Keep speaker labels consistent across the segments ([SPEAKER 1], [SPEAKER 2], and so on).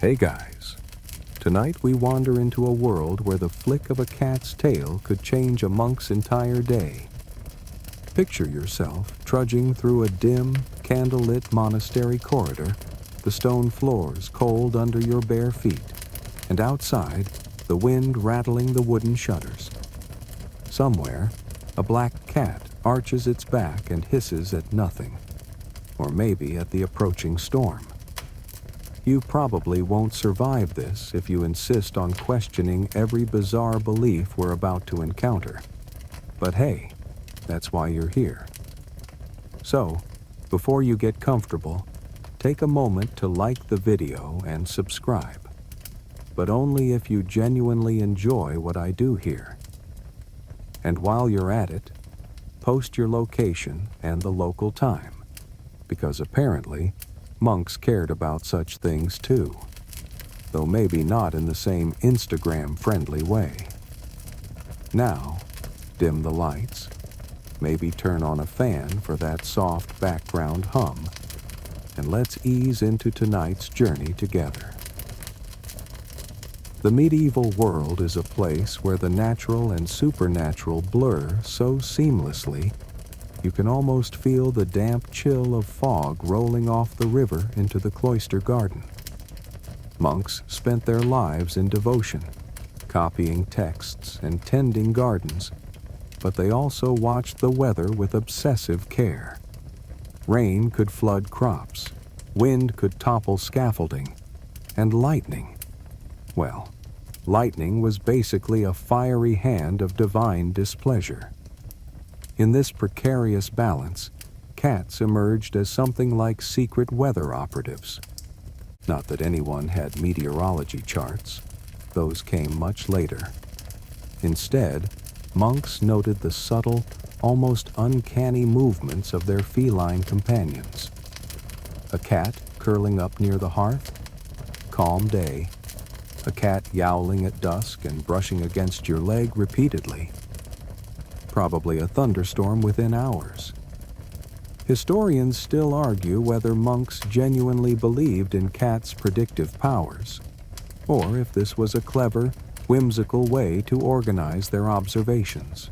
[SPEAKER 1] Hey guys, tonight we wander into a world where the flick of a cat's tail could change a monk's entire day. Picture yourself trudging through a dim, candlelit monastery corridor, the stone floors cold under your bare feet, and outside, the wind rattling the wooden shutters. Somewhere, a black cat arches its back and hisses at nothing, or maybe at the approaching storm. You probably won't survive this if you insist on questioning every bizarre belief we're about to encounter. But hey, that's why you're here. So, before you get comfortable, take a moment to like the video and subscribe. But only if you genuinely enjoy what I do here. And while you're at it, post your location and the local time, because apparently, monks cared about such things too, though maybe not in the same Instagram-friendly way. Now, dim the lights, maybe turn on a fan for that soft background hum, and let's ease into tonight's journey together. The medieval world is a place where the natural and supernatural blur so seamlessly you can almost feel the damp chill of fog rolling off the river into the cloister garden. Monks spent their lives in devotion, copying texts and tending gardens, but they also watched the weather with obsessive care. Rain could flood crops, wind could topple scaffolding, and lightning, well, lightning was basically a fiery hand of divine displeasure. In this precarious balance, cats emerged as something like secret weather operatives. Not that anyone had meteorology charts. Those came much later. Instead, monks noted the subtle, almost uncanny movements of their feline companions. A cat curling up near the hearth? Calm day. A cat yowling at dusk and brushing against your leg repeatedly. Probably a thunderstorm within hours. Historians still argue whether monks genuinely believed in cats' predictive powers, or if this was a clever, whimsical way to organize their observations.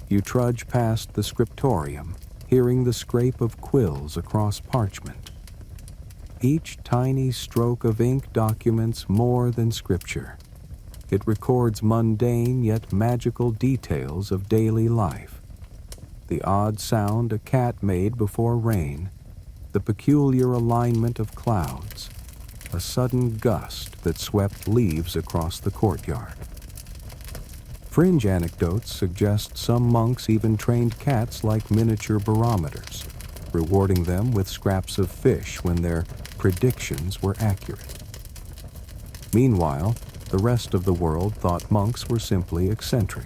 [SPEAKER 1] You trudge past the scriptorium, hearing the scrape of quills across parchment. Each tiny stroke of ink documents more than scripture. It records mundane yet magical details of daily life. The odd sound a cat made before rain, the peculiar alignment of clouds, a sudden gust that swept leaves across the courtyard. Fringe anecdotes suggest some monks even trained cats like miniature barometers, rewarding them with scraps of fish when their predictions were accurate. Meanwhile, the rest of the world thought monks were simply eccentric.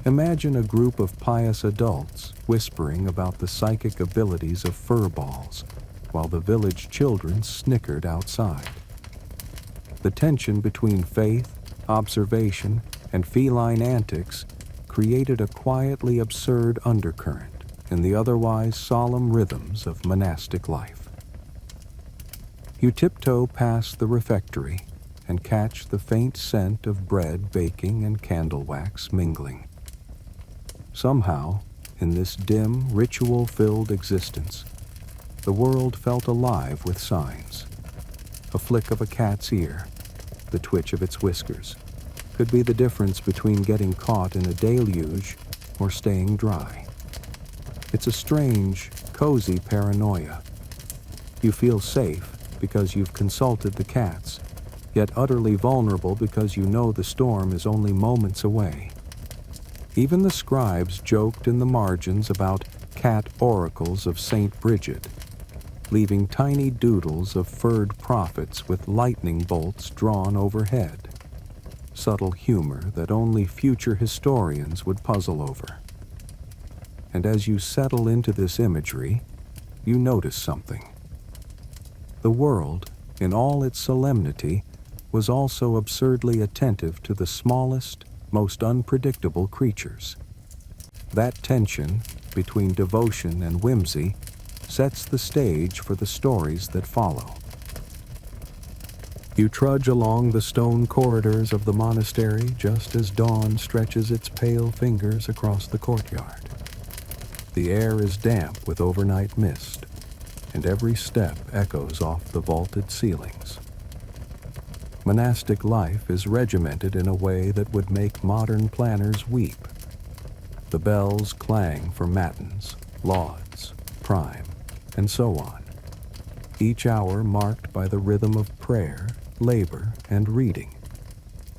[SPEAKER 1] Imagine a group of pious adults whispering about the psychic abilities of fur balls, while the village children snickered outside. The tension between faith, observation, and feline antics created a quietly absurd undercurrent in the otherwise solemn rhythms of monastic life. You tiptoe past the refectory and catch the faint scent of bread baking and candle wax mingling. Somehow, in this dim, ritual-filled existence, the world felt alive with signs. A flick of a cat's ear, the twitch of its whiskers, could be the difference between getting caught in a deluge or staying dry. It's a strange, cozy paranoia. You feel safe because you've consulted the cats, yet utterly vulnerable because you know the storm is only moments away. Even the scribes joked in the margins about cat oracles of St. Bridget, leaving tiny doodles of furred prophets with lightning bolts drawn overhead. Subtle humor that only future historians would puzzle over. And as you settle into this imagery, you notice something. The world, in all its solemnity, was also absurdly attentive to the smallest, most unpredictable creatures. That tension between devotion and whimsy sets the stage for the stories that follow. You trudge along the stone corridors of the monastery just as dawn stretches its pale fingers across the courtyard. The air is damp with overnight mist, and every step echoes off the vaulted ceilings. Monastic life is regimented in a way that would make modern planners weep. The bells clang for matins, lauds, prime, and so on, each hour marked by the rhythm of prayer, labor, and reading.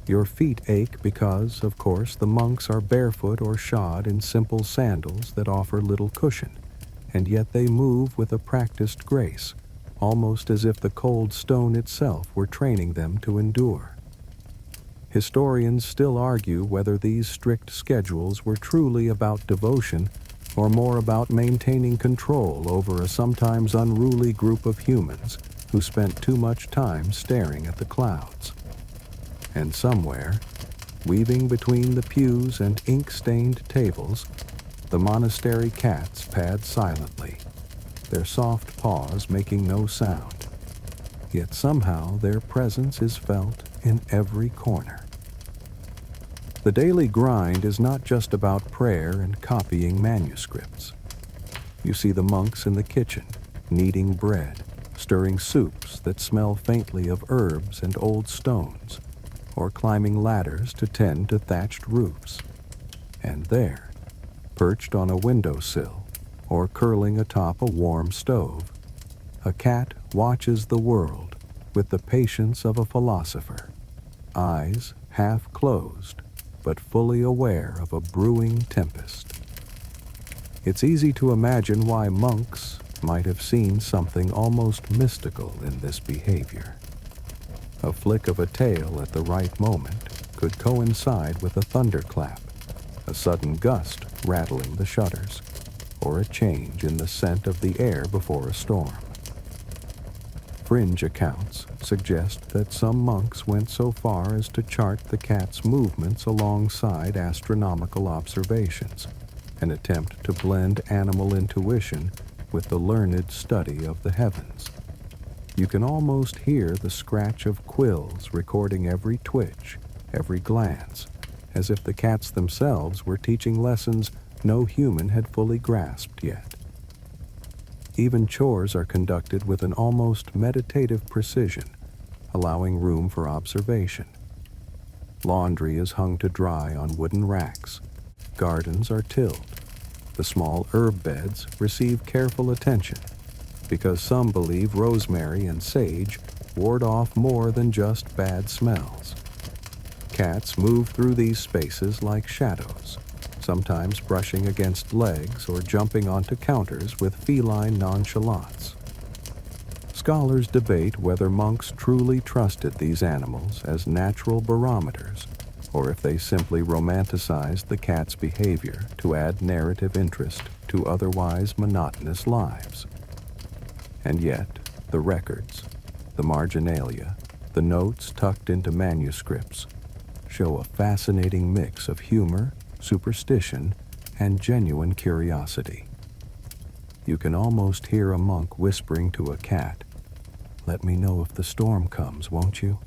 [SPEAKER 1] Your feet ache because, of course, the monks are barefoot or shod in simple sandals that offer little cushion, and yet they move with a practiced grace, almost as if the cold stone itself were training them to endure. Historians still argue whether these strict schedules were truly about devotion or more about maintaining control over a sometimes unruly group of humans who spent too much time staring at the clouds. And somewhere, weaving between the pews and ink-stained tables, the monastery cats pad silently, their soft paws making no sound. Yet somehow their presence is felt in every corner. The daily grind is not just about prayer and copying manuscripts. You see the monks in the kitchen, kneading bread, stirring soups that smell faintly of herbs and old stones, or climbing ladders to tend to thatched roofs. And there, perched on a windowsill or curling atop a warm stove, a cat watches the world with the patience of a philosopher, eyes half closed but fully aware of a brewing tempest. It's easy to imagine why monks might have seen something almost mystical in this behavior. A flick of a tail at the right moment could coincide with a thunderclap, a sudden gust rattling the shutters, or a change in the scent of the air before a storm. Fringe accounts suggest that some monks went so far as to chart the cat's movements alongside astronomical observations, an attempt to blend animal intuition with the learned study of the heavens. You can almost hear the scratch of quills recording every twitch, every glance, as if the cats themselves were teaching lessons no human had fully grasped yet. Even chores are conducted with an almost meditative precision, allowing room for observation. Laundry is hung to dry on wooden racks. Gardens are tilled. The small herb beds receive careful attention, because some believe rosemary and sage ward off more than just bad smells. Cats move through these spaces like shadows, sometimes brushing against legs or jumping onto counters with feline nonchalance. Scholars debate whether monks truly trusted these animals as natural barometers, or if they simply romanticized the cat's behavior to add narrative interest to otherwise monotonous lives. And yet, the records, the marginalia, the notes tucked into manuscripts, show a fascinating mix of humor, superstition, and genuine curiosity. You can almost hear a monk whispering to a cat, "Let me know if the storm comes, won't you?"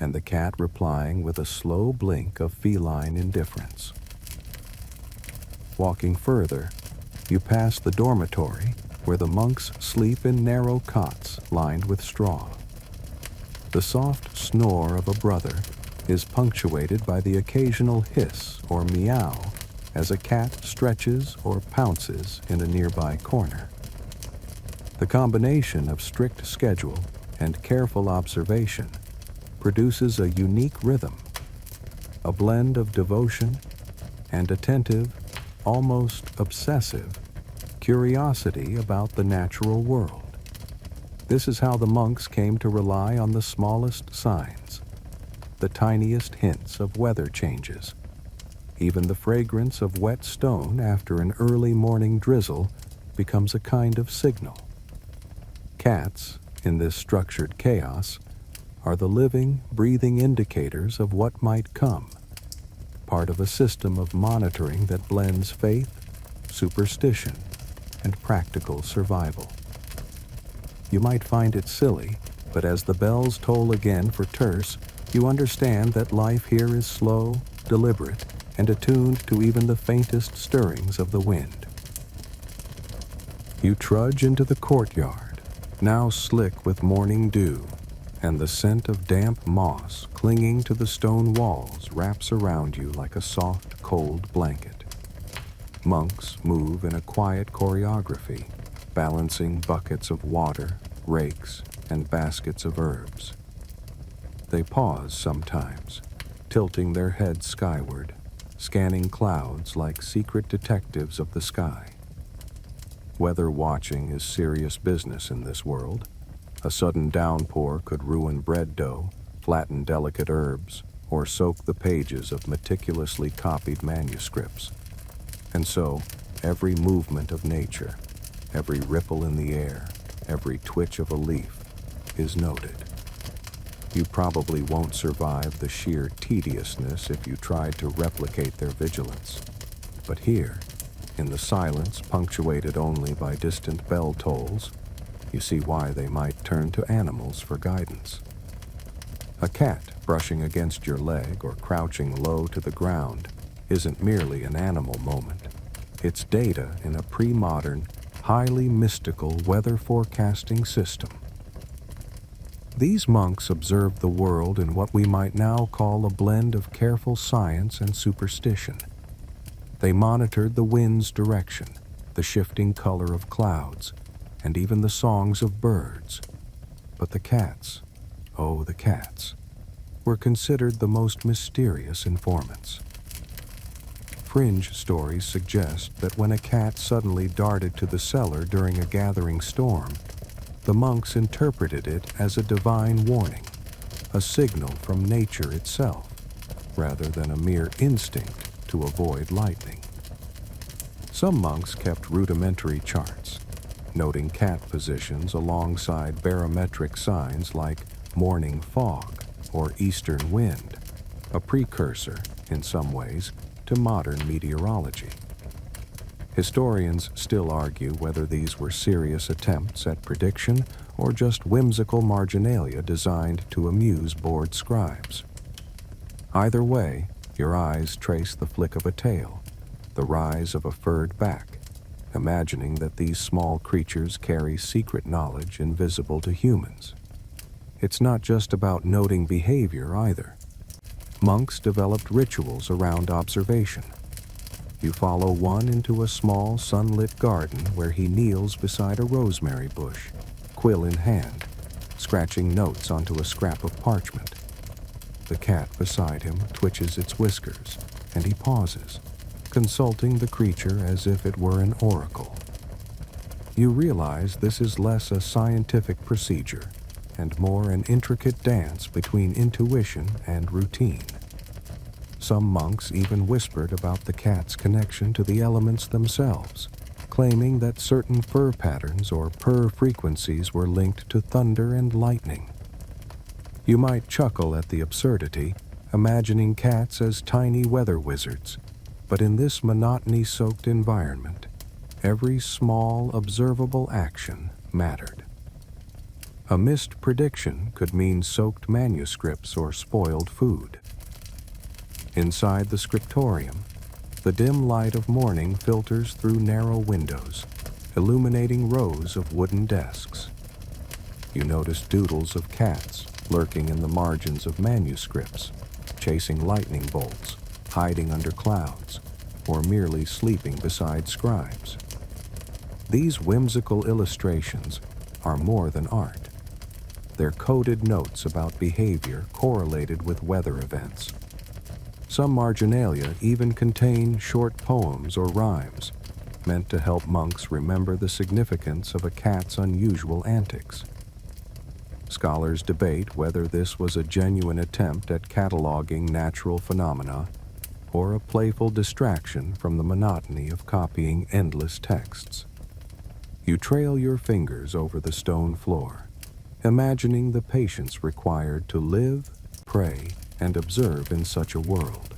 [SPEAKER 1] And the cat replying with a slow blink of feline indifference. Walking further, you pass the dormitory where the monks sleep in narrow cots lined with straw. The soft snore of a brother is punctuated by the occasional hiss or meow as a cat stretches or pounces in a nearby corner. The combination of strict schedule and careful observation produces a unique rhythm, a blend of devotion and attentive, almost obsessive, curiosity about the natural world. This is how the monks came to rely on the smallest signs, the tiniest hints of weather changes. Even the fragrance of wet stone after an early morning drizzle becomes a kind of signal. Cats, in this structured chaos, are the living, breathing indicators of what might come, part of a system of monitoring that blends faith, superstition, and practical survival. You might find it silly, but as the bells toll again for terse, you understand that life here is slow, deliberate, and attuned to even the faintest stirrings of the wind. You trudge into the courtyard, now slick with morning dew, and the scent of damp moss clinging to the stone walls wraps around you like a soft, cold blanket. Monks move in a quiet choreography, balancing buckets of water, rakes, and baskets of herbs. They pause sometimes, tilting their heads skyward, scanning clouds like secret detectives of the sky. Weather watching is serious business in this world. A sudden downpour could ruin bread dough, flatten delicate herbs, or soak the pages of meticulously copied manuscripts. And so, every movement of nature, every ripple in the air, every twitch of a leaf, is noted. You probably won't survive the sheer tediousness if you tried to replicate their vigilance. But here, in the silence punctuated only by distant bell tolls, you see why they might turn to animals for guidance. A cat brushing against your leg or crouching low to the ground isn't merely an animal moment. It's data in a pre-modern, highly mystical weather forecasting system. These monks observed the world in what we might now call a blend of careful science and superstition. They monitored the wind's direction, the shifting color of clouds, and even the songs of birds. But the cats, oh, the cats, were considered the most mysterious informants. Fringe stories suggest that when a cat suddenly darted to the cellar during a gathering storm, the monks interpreted it as a divine warning, a signal from nature itself, rather than a mere instinct to avoid lightning. Some monks kept rudimentary charts, noting cat positions alongside barometric signs like morning fog or eastern wind, a precursor, in some ways, to modern meteorology. Historians still argue whether these were serious attempts at prediction or just whimsical marginalia designed to amuse bored scribes. Either way, your eyes trace the flick of a tail, the rise of a furred back, imagining that these small creatures carry secret knowledge invisible to humans. It's not just about noting behavior either. Monks developed rituals around observation. You follow one into a small sunlit garden where he kneels beside a rosemary bush, quill in hand, scratching notes onto a scrap of parchment. The cat beside him twitches its whiskers, and he pauses, consulting the creature as if it were an oracle. You realize this is less a scientific procedure and more an intricate dance between intuition and routine. Some monks even whispered about the cat's connection to the elements themselves, claiming that certain fur patterns or purr frequencies were linked to thunder and lightning. You might chuckle at the absurdity, imagining cats as tiny weather wizards, but in this monotony-soaked environment, every small, observable action mattered. A missed prediction could mean soaked manuscripts or spoiled food. Inside the scriptorium, the dim light of morning filters through narrow windows, illuminating rows of wooden desks. You notice doodles of cats lurking in the margins of manuscripts, chasing lightning bolts, hiding under clouds, or merely sleeping beside scribes. These whimsical illustrations are more than art. They're coded notes about behavior correlated with weather events. Some marginalia even contain short poems or rhymes, meant to help monks remember the significance of a cat's unusual antics. Scholars debate whether this was a genuine attempt at cataloging natural phenomena or a playful distraction from the monotony of copying endless texts. You trail your fingers over the stone floor, imagining the patience required to live, pray, and observe in such a world,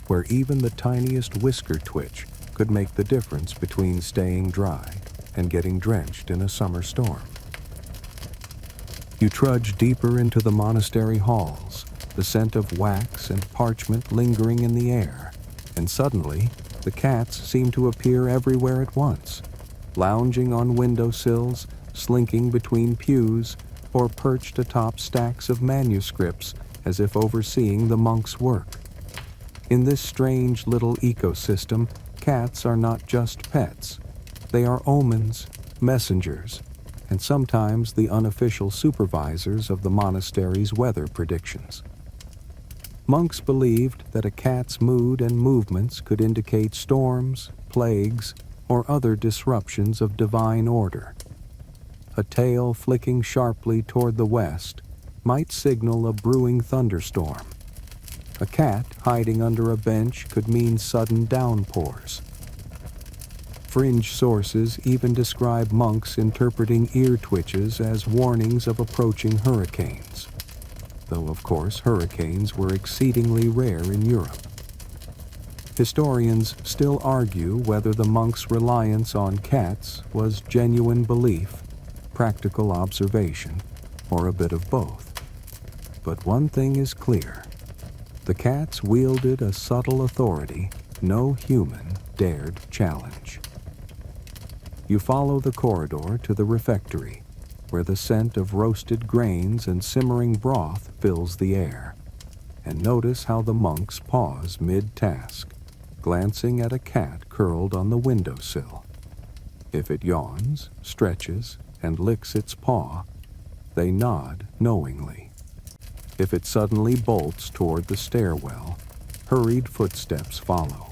[SPEAKER 1] where even the tiniest whisker twitch could make the difference between staying dry and getting drenched in a summer storm. You trudge deeper into the monastery halls, the scent of wax and parchment lingering in the air, and suddenly the cats seem to appear everywhere at once, lounging on windowsills, slinking between pews, or perched atop stacks of manuscripts as if overseeing the monk's work. In this strange little ecosystem, cats are not just pets. They are omens, messengers, and sometimes the unofficial supervisors of the monastery's weather predictions. Monks believed that a cat's mood and movements could indicate storms, plagues, or other disruptions of divine order. A tail flicking sharply toward the west might signal a brewing thunderstorm. A cat hiding under a bench could mean sudden downpours. Fringe sources even describe monks interpreting ear twitches as warnings of approaching hurricanes, though of course hurricanes were exceedingly rare in Europe. Historians still argue whether the monks' reliance on cats was genuine belief, practical observation, or a bit of both. But one thing is clear: the cats wielded a subtle authority no human dared challenge. You follow the corridor to the refectory, where the scent of roasted grains and simmering broth fills the air, and notice how the monks pause mid-task, glancing at a cat curled on the windowsill. If it yawns, stretches, and licks its paw, they nod knowingly. If it suddenly bolts toward the stairwell, hurried footsteps follow.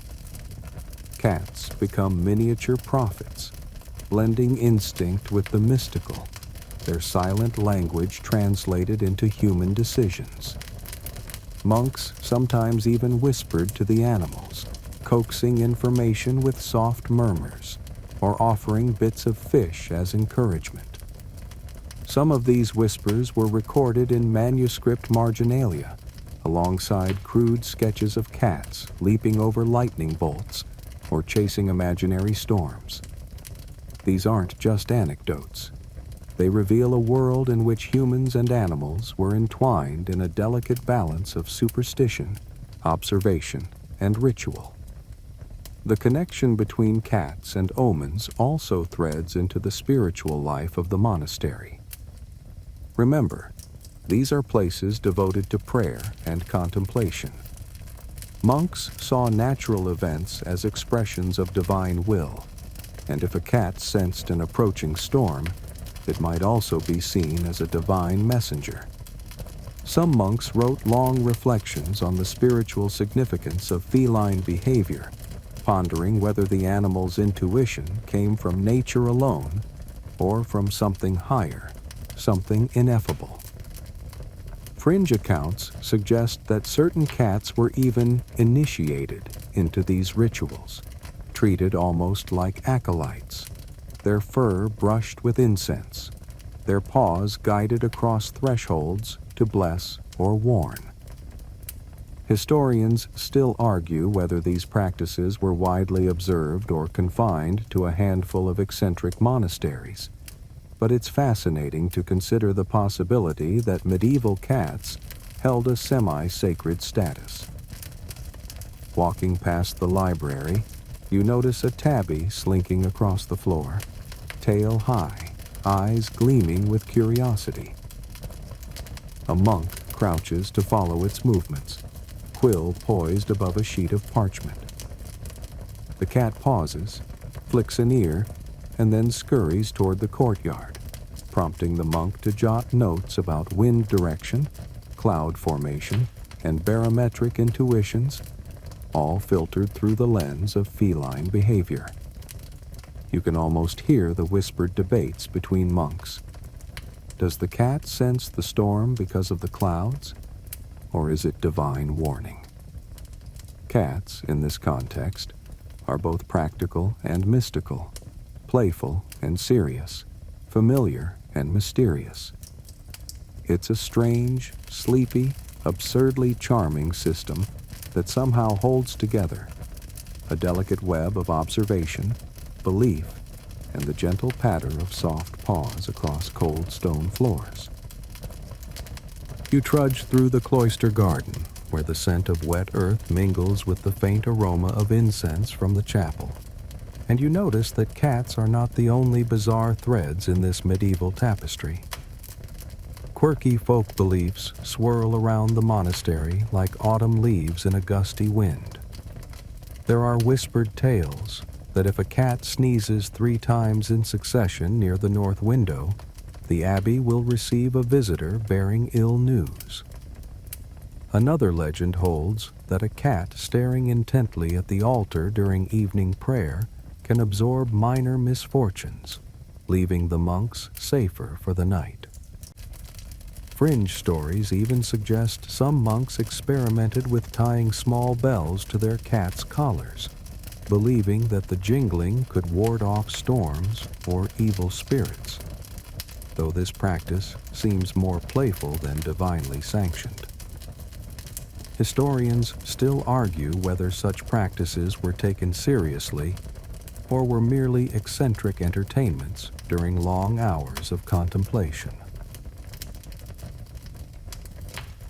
[SPEAKER 1] Cats become miniature prophets, blending instinct with the mystical, their silent language translated into human decisions. Monks sometimes even whispered to the animals, coaxing information with soft murmurs, or offering bits of fish as encouragement. Some of these whispers were recorded in manuscript marginalia, alongside crude sketches of cats leaping over lightning bolts or chasing imaginary storms. These aren't just anecdotes. They reveal a world in which humans and animals were entwined in a delicate balance of superstition, observation, and ritual. The connection between cats and omens also threads into the spiritual life of the monastery. Remember, these are places devoted to prayer and contemplation. Monks saw natural events as expressions of divine will, and if a cat sensed an approaching storm, it might also be seen as a divine messenger. Some monks wrote long reflections on the spiritual significance of feline behavior, pondering whether the animal's intuition came from nature alone or from something higher, something ineffable. Fringe accounts suggest that certain cats were even initiated into these rituals, treated almost like acolytes, their fur brushed with incense, their paws guided across thresholds to bless or warn. Historians still argue whether these practices were widely observed or confined to a handful of eccentric monasteries, but it's fascinating to consider the possibility that medieval cats held a semi-sacred status. Walking past the library, you notice a tabby slinking across the floor, tail high, eyes gleaming with curiosity. A monk crouches to follow its movements, quill poised above a sheet of parchment. The cat pauses, flicks an ear, and then scurries toward the courtyard, prompting the monk to jot notes about wind direction, cloud formation, and barometric intuitions, all filtered through the lens of feline behavior. You can almost hear the whispered debates between monks. Does the cat sense the storm because of the clouds, or is it divine warning? Cats, in this context, are both practical and mystical, playful and serious, familiar and mysterious. It's a strange, sleepy, absurdly charming system that somehow holds together a delicate web of observation, belief, and the gentle patter of soft paws across cold stone floors. You trudge through the cloister garden, where the scent of wet earth mingles with the faint aroma of incense from the chapel. And you notice that cats are not the only bizarre threads in this medieval tapestry. Quirky folk beliefs swirl around the monastery like autumn leaves in a gusty wind. There are whispered tales that if a cat sneezes 3 times in succession near the north window, the abbey will receive a visitor bearing ill news. Another legend holds that a cat staring intently at the altar during evening prayer can absorb minor misfortunes, leaving the monks safer for the night. Fringe stories even suggest some monks experimented with tying small bells to their cats' collars, believing that the jingling could ward off storms or evil spirits, though this practice seems more playful than divinely sanctioned. Historians still argue whether such practices were taken seriously or were merely eccentric entertainments during long hours of contemplation.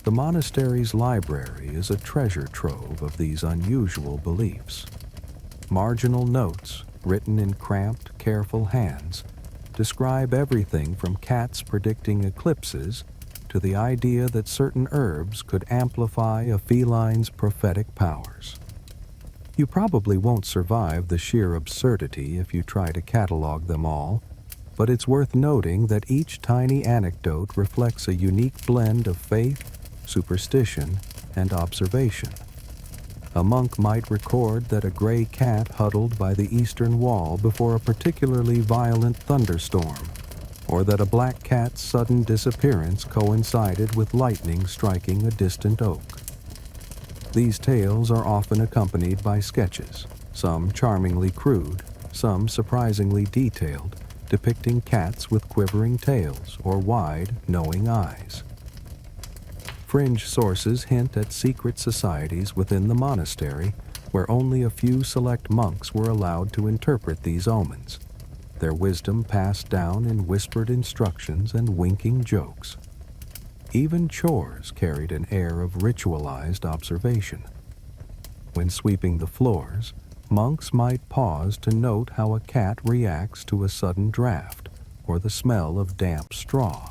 [SPEAKER 1] The monastery's library is a treasure trove of these unusual beliefs. Marginal notes, written in cramped, careful hands, describe everything from cats predicting eclipses to the idea that certain herbs could amplify a feline's prophetic powers. You probably won't survive the sheer absurdity if you try to catalog them all, but it's worth noting that each tiny anecdote reflects a unique blend of faith, superstition, and observation. A monk might record that a gray cat huddled by the eastern wall before a particularly violent thunderstorm, or that a black cat's sudden disappearance coincided with lightning striking a distant oak. These tales are often accompanied by sketches, some charmingly crude, some surprisingly detailed, depicting cats with quivering tails or wide, knowing eyes. Fringe sources hint at secret societies within the monastery where only a few select monks were allowed to interpret these omens, their wisdom passed down in whispered instructions and winking jokes. Even chores carried an air of ritualized observation. When sweeping the floors, monks might pause to note how a cat reacts to a sudden draft or the smell of damp straw.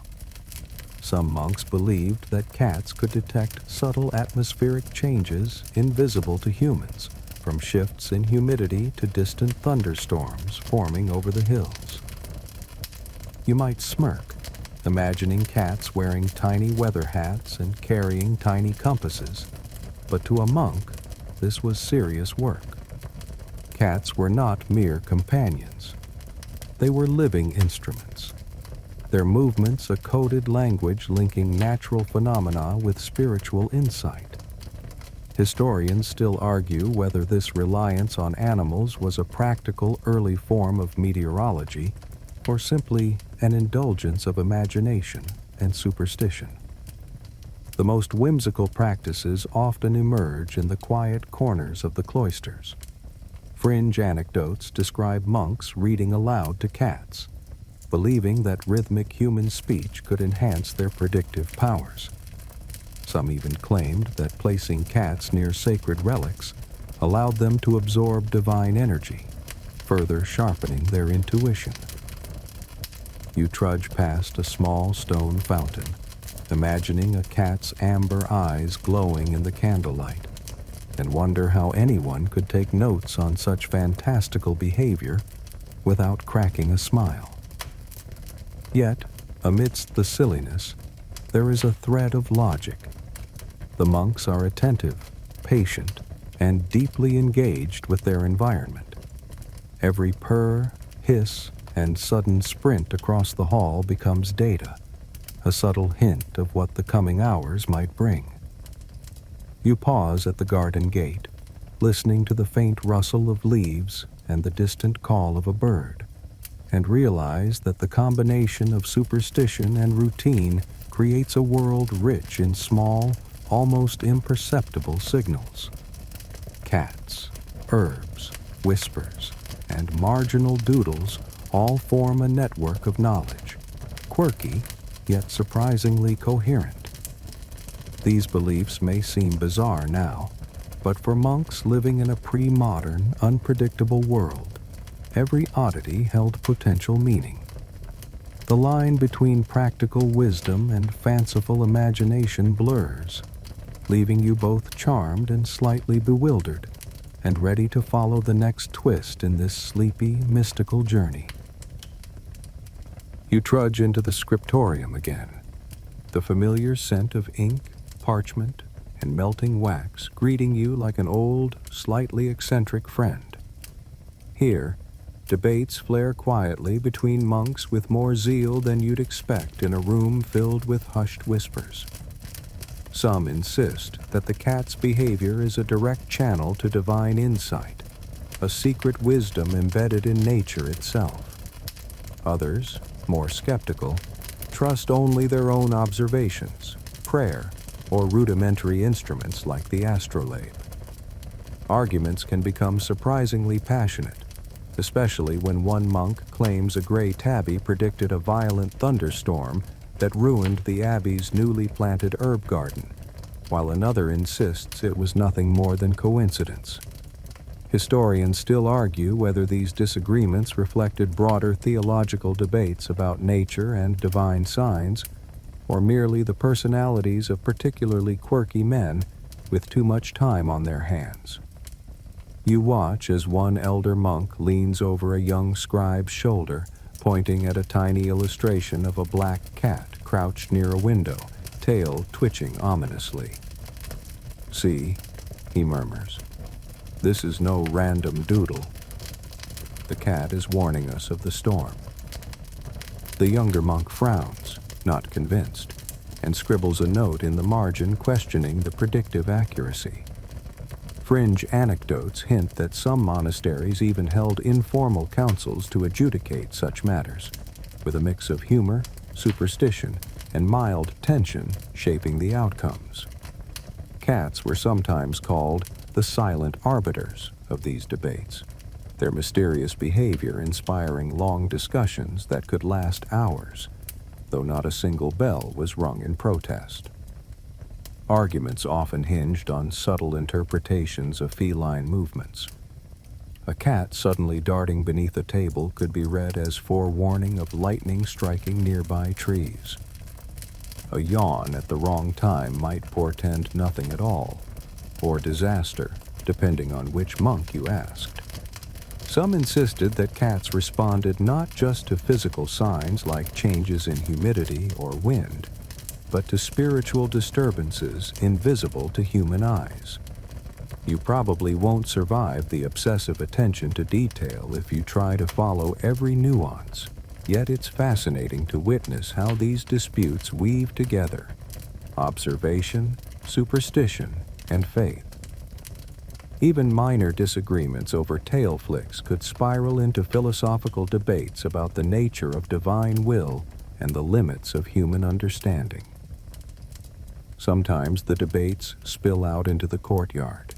[SPEAKER 1] Some monks believed that cats could detect subtle atmospheric changes invisible to humans, from shifts in humidity to distant thunderstorms forming over the hills. You might smirk, imagining cats wearing tiny weather hats and carrying tiny compasses, but to a monk, this was serious work. Cats were not mere companions. They were living instruments, their movements a coded language linking natural phenomena with spiritual insight. Historians still argue whether this reliance on animals was a practical early form of meteorology or simply an indulgence of imagination and superstition. The most whimsical practices often emerge in the quiet corners of the cloisters. Fringe anecdotes describe monks reading aloud to cats, believing that rhythmic human speech could enhance their predictive powers. Some even claimed that placing cats near sacred relics allowed them to absorb divine energy, further sharpening their intuition. You trudge past a small stone fountain, imagining a cat's amber eyes glowing in the candlelight, and wonder how anyone could take notes on such fantastical behavior without cracking a smile. Yet, amidst the silliness, there is a thread of logic. The monks are attentive, patient, and deeply engaged with their environment. Every purr, hiss, and sudden sprint across the hall becomes data, a subtle hint of what the coming hours might bring. You pause at the garden gate, listening to the faint rustle of leaves and the distant call of a bird, and realize that the combination of superstition and routine creates a world rich in small, almost imperceptible signals. Cats, herbs, whispers, and marginal doodles all form a network of knowledge, quirky, yet surprisingly coherent. These beliefs may seem bizarre now, but for monks living in a pre-modern, unpredictable world, every oddity held potential meaning. The line between practical wisdom and fanciful imagination blurs, leaving you both charmed and slightly bewildered, and ready to follow the next twist in this sleepy, mystical journey. You trudge into the scriptorium again, the familiar scent of ink, parchment, and melting wax greeting you like an old, slightly eccentric friend. Here, debates flare quietly between monks with more zeal than you'd expect in a room filled with hushed whispers. Some insist that the cat's behavior is a direct channel to divine insight, a secret wisdom embedded in nature itself. Others, more skeptical, trust only their own observations, prayer, or rudimentary instruments like the astrolabe. Arguments can become surprisingly passionate, especially when one monk claims a gray tabby predicted a violent thunderstorm that ruined the abbey's newly planted herb garden, while another insists it was nothing more than coincidence. Historians still argue whether these disagreements reflected broader theological debates about nature and divine signs, or merely the personalities of particularly quirky men with too much time on their hands. You watch as one elder monk leans over a young scribe's shoulder, pointing at a tiny illustration of a black cat crouched near a window, tail twitching ominously. "See," he murmurs, "this is no random doodle. The cat is warning us of the storm." The younger monk frowns, not convinced, and scribbles a note in the margin questioning the predictive accuracy. Fringe anecdotes hint that some monasteries even held informal councils to adjudicate such matters, with a mix of humor, superstition, and mild tension shaping the outcomes. Cats were sometimes called the silent arbiters of these debates, their mysterious behavior inspiring long discussions that could last hours, though not a single bell was rung in protest. Arguments often hinged on subtle interpretations of feline movements. A cat suddenly darting beneath a table could be read as forewarning of lightning striking nearby trees. A yawn at the wrong time might portend nothing at all, or disaster, depending on which monk you asked. Some insisted that cats responded not just to physical signs like changes in humidity or wind, but to spiritual disturbances invisible to human eyes. You probably won't survive the obsessive attention to detail if you try to follow every nuance, yet it's fascinating to witness how these disputes weave together observation, superstition, and faith. Even minor disagreements over tail flicks could spiral into philosophical debates about the nature of divine will and the limits of human understanding. Sometimes the debates spill out into the courtyard.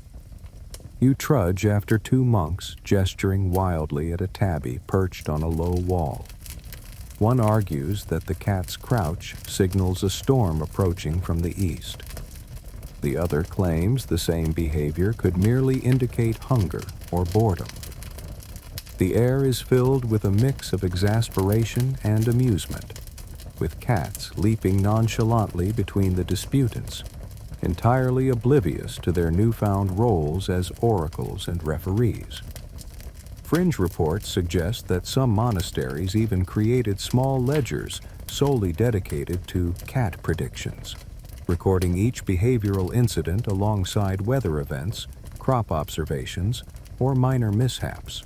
[SPEAKER 1] You trudge after two monks gesturing wildly at a tabby perched on a low wall. One argues that the cat's crouch signals a storm approaching from the east. The other claims the same behavior could merely indicate hunger or boredom. The air is filled with a mix of exasperation and amusement, with cats leaping nonchalantly between the disputants, entirely oblivious to their newfound roles as oracles and referees. Fringe reports suggest that some monasteries even created small ledgers solely dedicated to cat predictions, recording each behavioral incident alongside weather events, crop observations, or minor mishaps.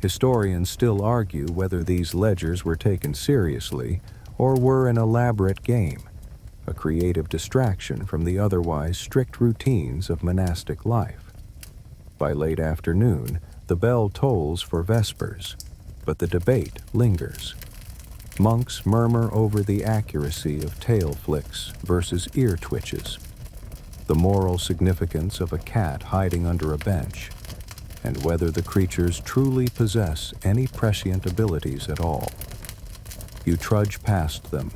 [SPEAKER 1] Historians still argue whether these ledgers were taken seriously or were an elaborate game, a creative distraction from the otherwise strict routines of monastic life. By late afternoon, the bell tolls for vespers, but the debate lingers. Monks murmur over the accuracy of tail flicks versus ear twitches, the moral significance of a cat hiding under a bench, and whether the creatures truly possess any prescient abilities at all. You trudge past them,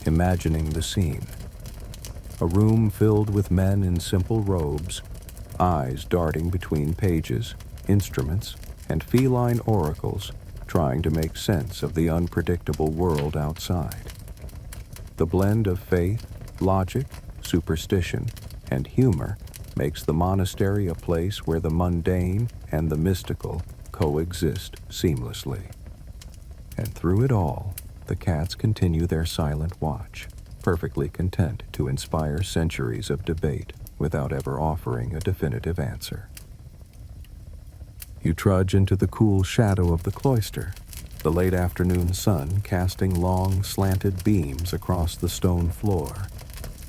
[SPEAKER 1] imagining the scene. A room filled with men in simple robes, eyes darting between pages, instruments, and feline oracles, trying to make sense of the unpredictable world outside. The blend of faith, logic, superstition, and humor makes the monastery a place where the mundane and the mystical coexist seamlessly. And through it all, the cats continue their silent watch, perfectly content to inspire centuries of debate without ever offering a definitive answer. You trudge into the cool shadow of the cloister, the late afternoon sun casting long, slanted beams across the stone floor,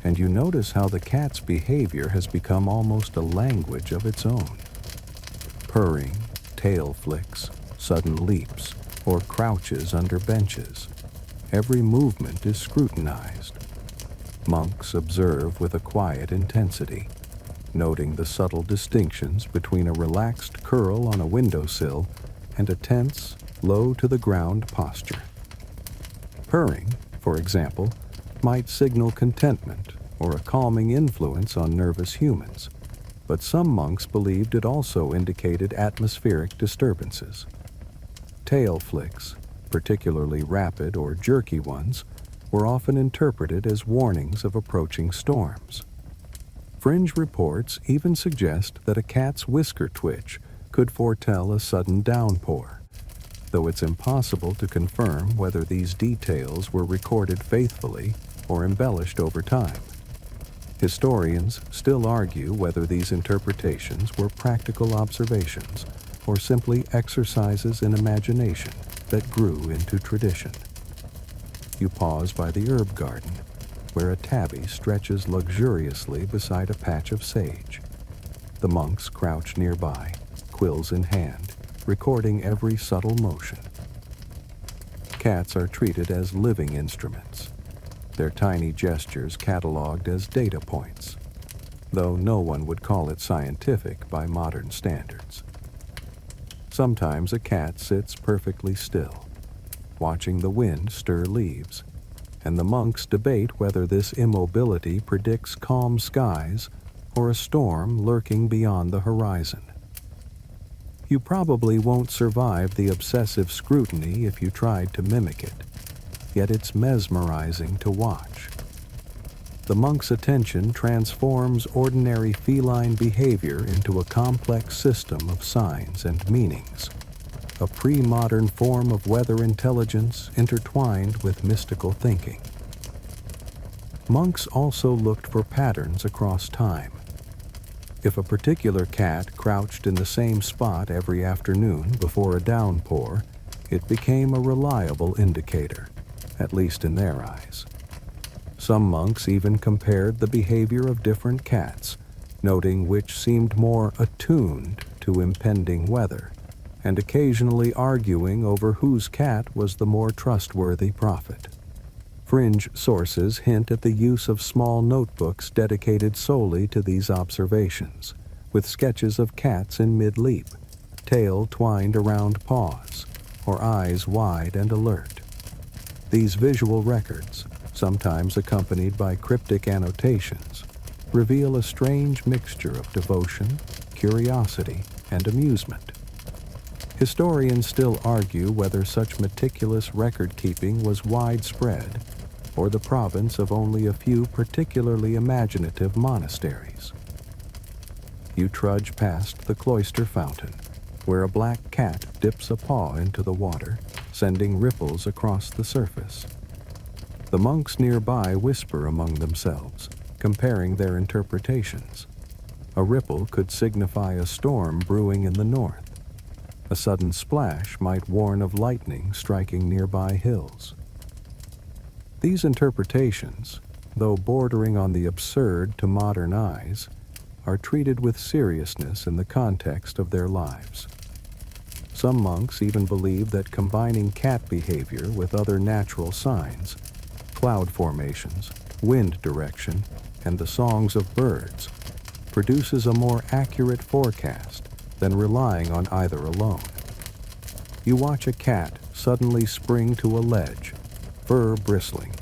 [SPEAKER 1] and you notice how the cat's behavior has become almost a language of its own. Purring, tail flicks, sudden leaps, or crouches under benches. Every movement is scrutinized. Monks observe with a quiet intensity, noting the subtle distinctions between a relaxed curl on a windowsill and a tense, low-to-the-ground posture. Purring, for example, might signal contentment or a calming influence on nervous humans, but some monks believed it also indicated atmospheric disturbances. Tail flicks, particularly rapid or jerky ones, were often interpreted as warnings of approaching storms. Fringe reports even suggest that a cat's whisker twitch could foretell a sudden downpour, though it's impossible to confirm whether these details were recorded faithfully or embellished over time. Historians still argue whether these interpretations were practical observations or simply exercises in imagination that grew into tradition. You pause by the herb garden, where a tabby stretches luxuriously beside a patch of sage. The monks crouch nearby, quills in hand, recording every subtle motion. Cats are treated as living instruments, their tiny gestures cataloged as data points, though no one would call it scientific by modern standards. Sometimes a cat sits perfectly still, watching the wind stir leaves, and the monks debate whether this immobility predicts calm skies or a storm lurking beyond the horizon. You probably won't survive the obsessive scrutiny if you tried to mimic it, yet it's mesmerizing to watch. The monk's attention transforms ordinary feline behavior into a complex system of signs and meanings, a pre-modern form of weather intelligence intertwined with mystical thinking. Monks also looked for patterns across time. If a particular cat crouched in the same spot every afternoon before a downpour, it became a reliable indicator, at least in their eyes. Some monks even compared the behavior of different cats, noting which seemed more attuned to impending weather, and occasionally arguing over whose cat was the more trustworthy prophet. Fringe sources hint at the use of small notebooks dedicated solely to these observations, with sketches of cats in mid-leap, tail twined around paws, or eyes wide and alert. These visual records, sometimes accompanied by cryptic annotations, reveal a strange mixture of devotion, curiosity, and amusement. Historians still argue whether such meticulous record-keeping was widespread or the province of only a few particularly imaginative monasteries. You trudge past the cloister fountain, where a black cat dips a paw into the water, sending ripples across the surface. The monks nearby whisper among themselves, comparing their interpretations. A ripple could signify a storm brewing in the north. A sudden splash might warn of lightning striking nearby hills. These interpretations, though bordering on the absurd to modern eyes, are treated with seriousness in the context of their lives. Some monks even believe that combining cat behavior with other natural signs, cloud formations, wind direction, and the songs of birds, produces a more accurate forecast than relying on either alone. You watch a cat suddenly spring to a ledge, fur bristling,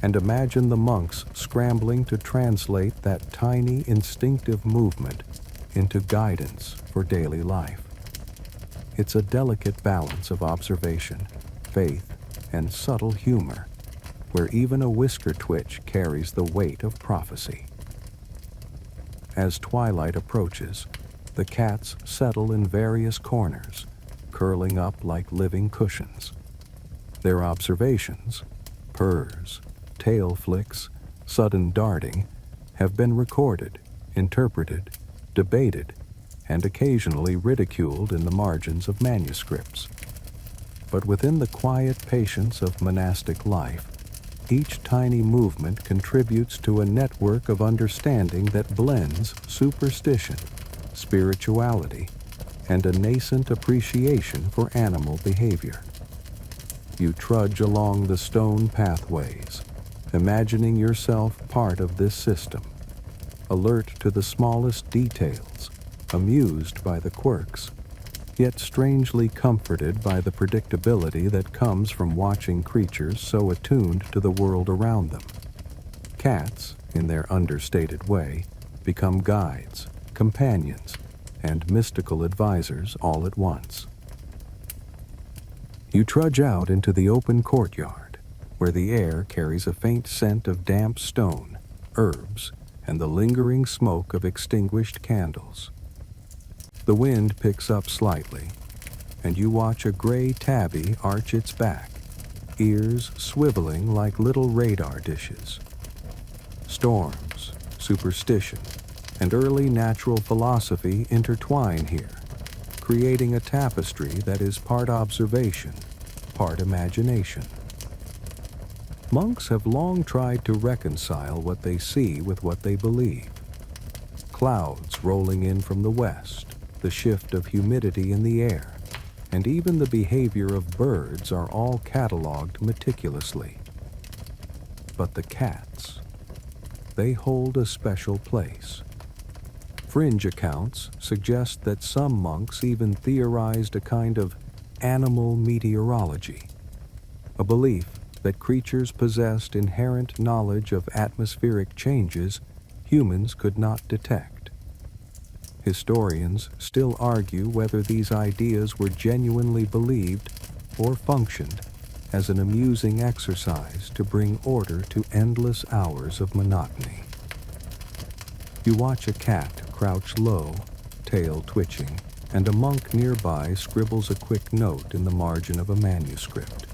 [SPEAKER 1] and imagine the monks scrambling to translate that tiny instinctive movement into guidance for daily life. It's a delicate balance of observation, faith, and subtle humor, where even a whisker twitch carries the weight of prophecy. As twilight approaches, the cats settle in various corners, curling up like living cushions. Their observations, purrs, tail flicks, sudden darting, have been recorded, interpreted, debated, and occasionally ridiculed in the margins of manuscripts. But within the quiet patience of monastic life, each tiny movement contributes to a network of understanding that blends superstition, spirituality, and a nascent appreciation for animal behavior. You trudge along the stone pathways, imagining yourself part of this system, alert to the smallest details, amused by the quirks, yet strangely comforted by the predictability that comes from watching creatures so attuned to the world around them. Cats, in their understated way, become guides, companions, and mystical advisors all at once. You trudge out into the open courtyard, where the air carries a faint scent of damp stone, herbs, and the lingering smoke of extinguished candles. The wind picks up slightly, and you watch a gray tabby arch its back, ears swiveling like little radar dishes. Storms, superstition, and early natural philosophy intertwine here, creating a tapestry that is part observation, part imagination. Monks have long tried to reconcile what they see with what they believe. Clouds rolling in from the west, the shift of humidity in the air, and even the behavior of birds are all cataloged meticulously. But the cats, they hold a special place. Fringe accounts suggest that some monks even theorized a kind of animal meteorology, a belief that creatures possessed inherent knowledge of atmospheric changes humans could not detect. Historians still argue whether these ideas were genuinely believed or functioned as an amusing exercise to bring order to endless hours of monotony. You watch a cat crouch low, tail twitching, and a monk nearby scribbles a quick note in the margin of a manuscript.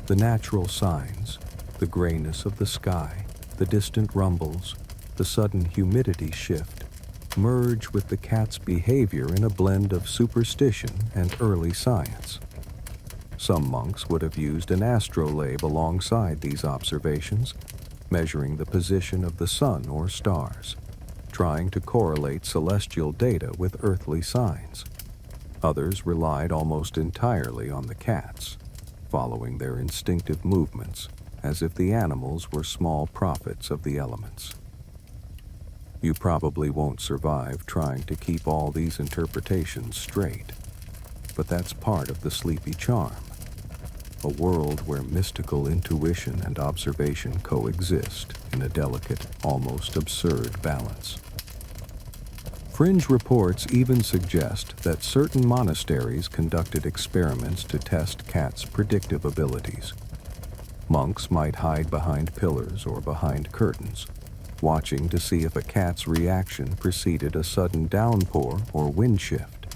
[SPEAKER 1] The natural signs, the grayness of the sky, the distant rumbles, the sudden humidity shift, merge with the cat's behavior in a blend of superstition and early science. Some monks would have used an astrolabe alongside these observations, measuring the position of the sun or stars, trying to correlate celestial data with earthly signs. Others relied almost entirely on the cats, following their instinctive movements as if the animals were small prophets of the elements. You probably won't survive trying to keep all these interpretations straight, but that's part of the sleepy charm, a world where mystical intuition and observation coexist in a delicate, almost absurd balance. Fringe reports even suggest that certain monasteries conducted experiments to test cats' predictive abilities. Monks might hide behind pillars or behind curtains, watching to see if a cat's reaction preceded a sudden downpour or wind shift.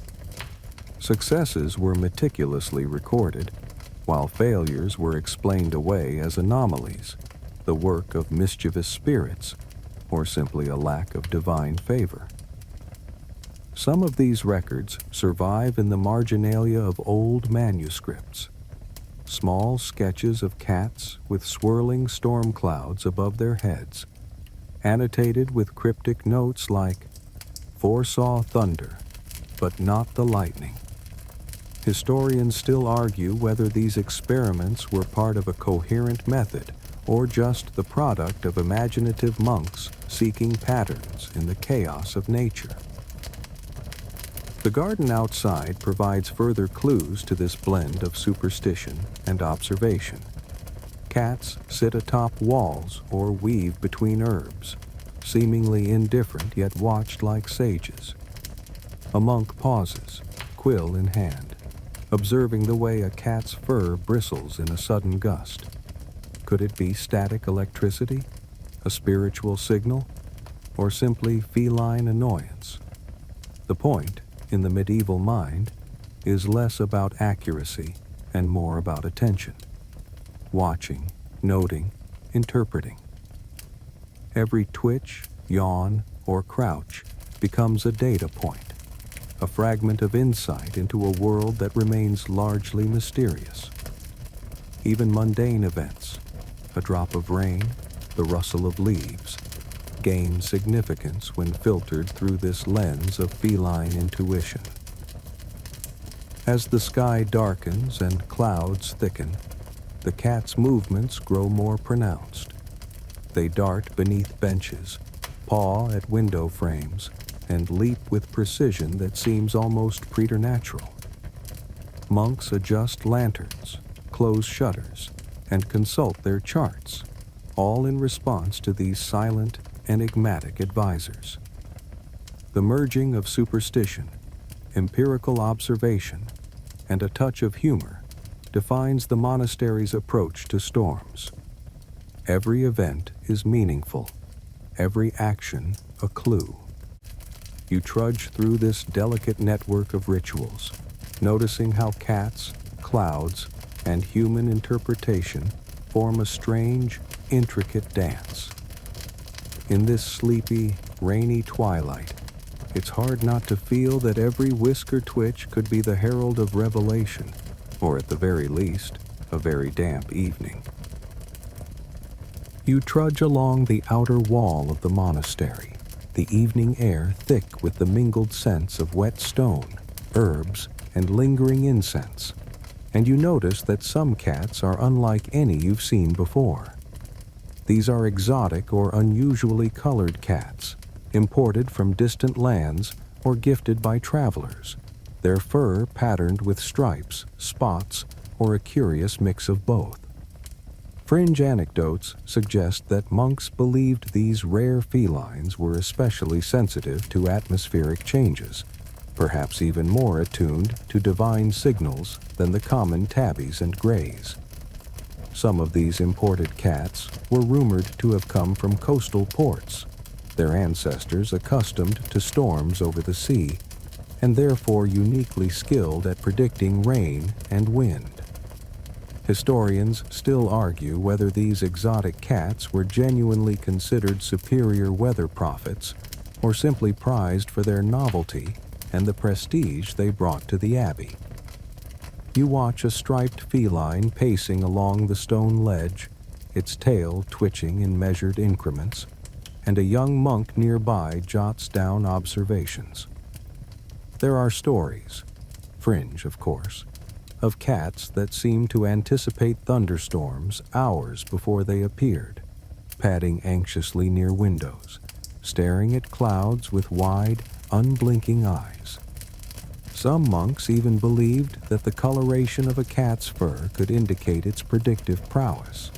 [SPEAKER 1] Successes were meticulously recorded, while failures were explained away as anomalies, the work of mischievous spirits, or simply a lack of divine favor. Some of these records survive in the marginalia of old manuscripts, small sketches of cats with swirling storm clouds above their heads, annotated with cryptic notes like, "Foresaw thunder, but not the lightning." Historians still argue whether these experiments were part of a coherent method or just the product of imaginative monks seeking patterns in the chaos of nature. The garden outside provides further clues to this blend of superstition and observation. Cats sit atop walls or weave between herbs, seemingly indifferent yet watched like sages. A monk pauses, quill in hand, observing the way a cat's fur bristles in a sudden gust. Could it be static electricity, a spiritual signal, or simply feline annoyance? The point, in the medieval mind, is less about accuracy and more about attention. Watching, noting, interpreting. Every twitch, yawn, or crouch becomes a data point, a fragment of insight into a world that remains largely mysterious. Even mundane events, a drop of rain, the rustle of leaves, gain significance when filtered through this lens of feline intuition. As the sky darkens and clouds thicken, the cat's movements grow more pronounced. They dart beneath benches, paw at window frames, and leap with precision that seems almost preternatural. Monks adjust lanterns, close shutters, and consult their charts, all in response to these silent, enigmatic advisors. The merging of superstition, empirical observation, and a touch of humor defines the monastery's approach to storms. Every event is meaningful, every action a clue. You trudge through this delicate network of rituals, noticing how cats, clouds, and human interpretation form a strange, intricate dance. In this sleepy, rainy twilight, it's hard not to feel that every whisker twitch could be the herald of revelation, or at the very least, a very damp evening. You trudge along the outer wall of the monastery, the evening air thick with the mingled scents of wet stone, herbs, and lingering incense, and you notice that some cats are unlike any you've seen before. These are exotic or unusually colored cats, imported from distant lands or gifted by travelers, their fur patterned with stripes, spots, or a curious mix of both. Fringe anecdotes suggest that monks believed these rare felines were especially sensitive to atmospheric changes, perhaps even more attuned to divine signals than the common tabbies and greys. Some of these imported cats were rumored to have come from coastal ports, their ancestors accustomed to storms over the sea, and therefore uniquely skilled at predicting rain and wind. Historians still argue whether these exotic cats were genuinely considered superior weather prophets or simply prized for their novelty and the prestige they brought to the abbey. You watch a striped feline pacing along the stone ledge, its tail twitching in measured increments, and a young monk nearby jots down observations. There are stories, fringe of course, of cats that seem to anticipate thunderstorms hours before they appeared, padding anxiously near windows, staring at clouds with wide, unblinking eyes. Some monks even believed that the coloration of a cat's fur could indicate its predictive prowess.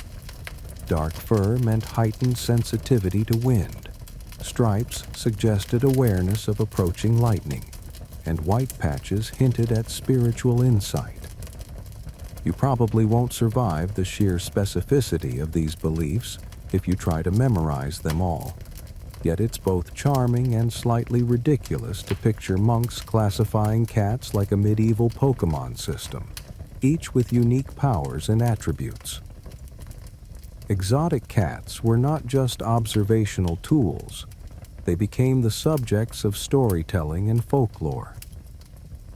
[SPEAKER 1] Dark fur meant heightened sensitivity to wind, stripes suggested awareness of approaching lightning, and white patches hinted at spiritual insight. You probably won't survive the sheer specificity of these beliefs if you try to memorize them all. Yet it's both charming and slightly ridiculous to picture monks classifying cats like a medieval Pokemon system, each with unique powers and attributes. Exotic cats were not just observational tools. They became the subjects of storytelling and folklore.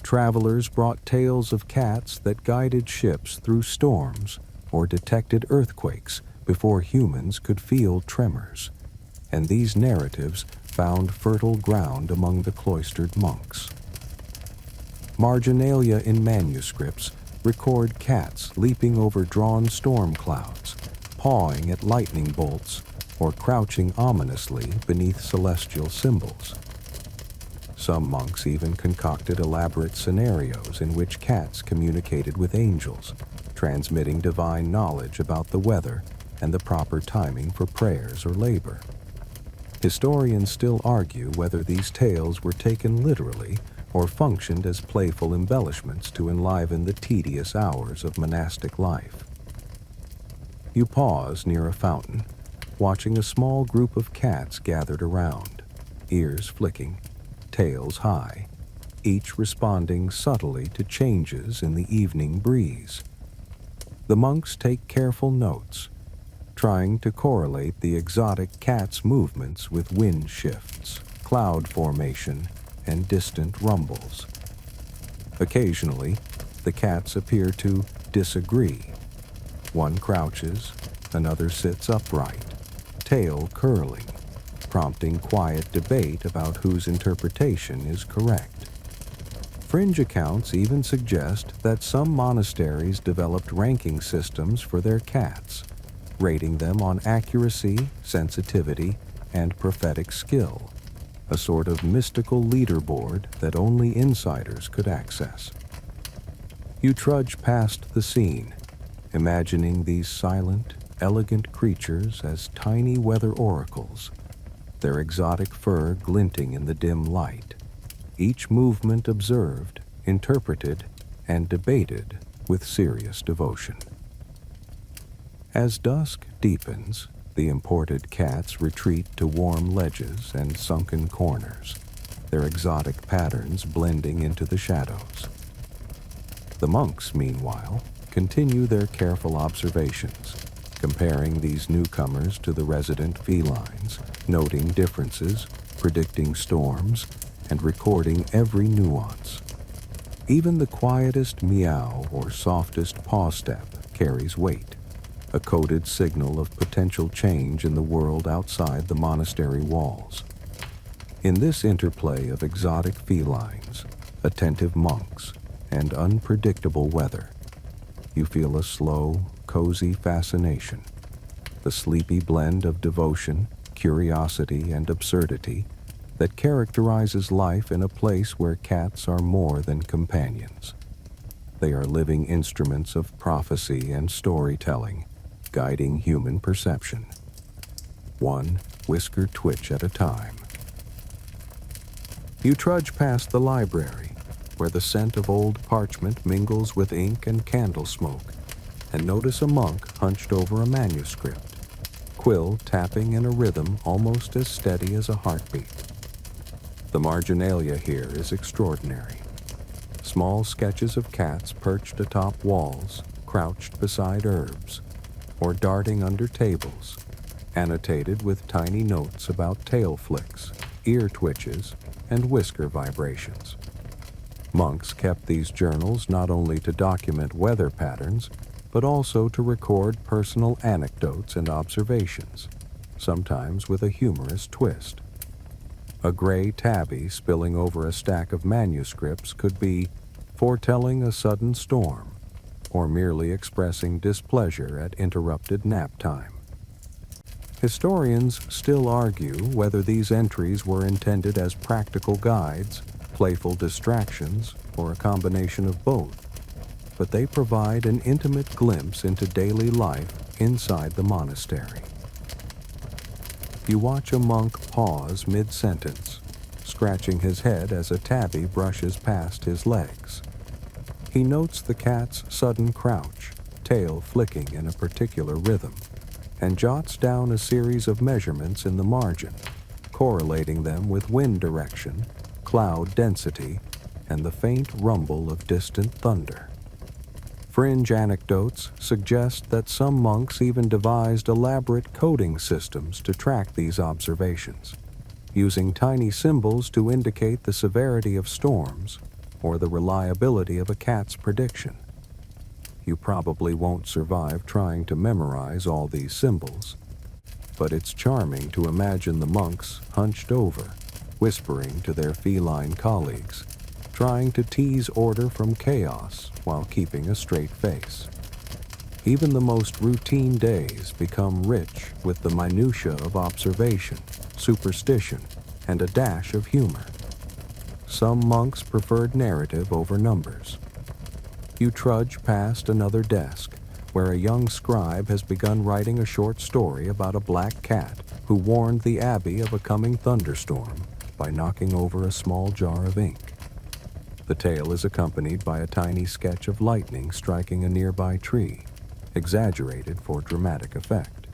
[SPEAKER 1] Travelers brought tales of cats that guided ships through storms or detected earthquakes before humans could feel tremors, and these narratives found fertile ground among the cloistered monks. Marginalia in manuscripts record cats leaping over drawn storm clouds, pawing at lightning bolts, or crouching ominously beneath celestial symbols. Some monks even concocted elaborate scenarios in which cats communicated with angels, transmitting divine knowledge about the weather and the proper timing for prayers or labor. Historians still argue whether these tales were taken literally or functioned as playful embellishments to enliven the tedious hours of monastic life. You pause near a fountain, watching a small group of cats gathered around, ears flicking, tails high, each responding subtly to changes in the evening breeze. The monks take careful notes, trying to correlate the exotic cat's movements with wind shifts, cloud formation, and distant rumbles. Occasionally, the cats appear to disagree. One crouches, another sits upright, tail curling, prompting quiet debate about whose interpretation is correct. Fringe accounts even suggest that some monasteries developed ranking systems for their cats, rating them on accuracy, sensitivity, and prophetic skill, a sort of mystical leaderboard that only insiders could access. You trudge past the scene, imagining these silent, elegant creatures as tiny weather oracles, their exotic fur glinting in the dim light, each movement observed, interpreted, and debated with serious devotion. As dusk deepens, the imported cats retreat to warm ledges and sunken corners, their exotic patterns blending into the shadows. The monks, meanwhile, continue their careful observations, comparing these newcomers to the resident felines, noting differences, predicting storms, and recording every nuance. Even the quietest meow or softest paw step carries weight, a coded signal of potential change in the world outside the monastery walls. In this interplay of exotic felines, attentive monks, and unpredictable weather, you feel a slow, cozy fascination, the sleepy blend of devotion, curiosity, and absurdity that characterizes life in a place where cats are more than companions. They are living instruments of prophecy and storytelling, guiding human perception, one whisker twitch at a time. You trudge past the library, where the scent of old parchment mingles with ink and candle smoke, and notice a monk hunched over a manuscript, quill tapping in a rhythm almost as steady as a heartbeat. The marginalia here is extraordinary. Small sketches of cats perched atop walls, crouched beside herbs, or darting under tables, annotated with tiny notes about tail flicks, ear twitches, and whisker vibrations. Monks kept these journals not only to document weather patterns, but also to record personal anecdotes and observations, sometimes with a humorous twist. A gray tabby spilling over a stack of manuscripts could be foretelling a sudden storm, or merely expressing displeasure at interrupted nap time. Historians still argue whether these entries were intended as practical guides, playful distractions, or a combination of both, but they provide an intimate glimpse into daily life inside the monastery. You watch a monk pause mid-sentence, scratching his head as a tabby brushes past his legs. He notes the cat's sudden crouch, tail flicking in a particular rhythm, and jots down a series of measurements in the margin, correlating them with wind direction, cloud density, and the faint rumble of distant thunder. Fringe anecdotes suggest that some monks even devised elaborate coding systems to track these observations, using tiny symbols to indicate the severity of storms or the reliability of a cat's prediction. You probably won't survive trying to memorize all these symbols, but it's charming to imagine the monks hunched over, whispering to their feline colleagues, trying to tease order from chaos while keeping a straight face. Even the most routine days become rich with the minutiae of observation, superstition, and a dash of humor. Some monks preferred narrative over numbers. You trudge past another desk, where a young scribe has begun writing a short story about a black cat who warned the abbey of a coming thunderstorm by knocking over a small jar of ink. The tale is accompanied by a tiny sketch of lightning striking a nearby tree, exaggerated for dramatic effect.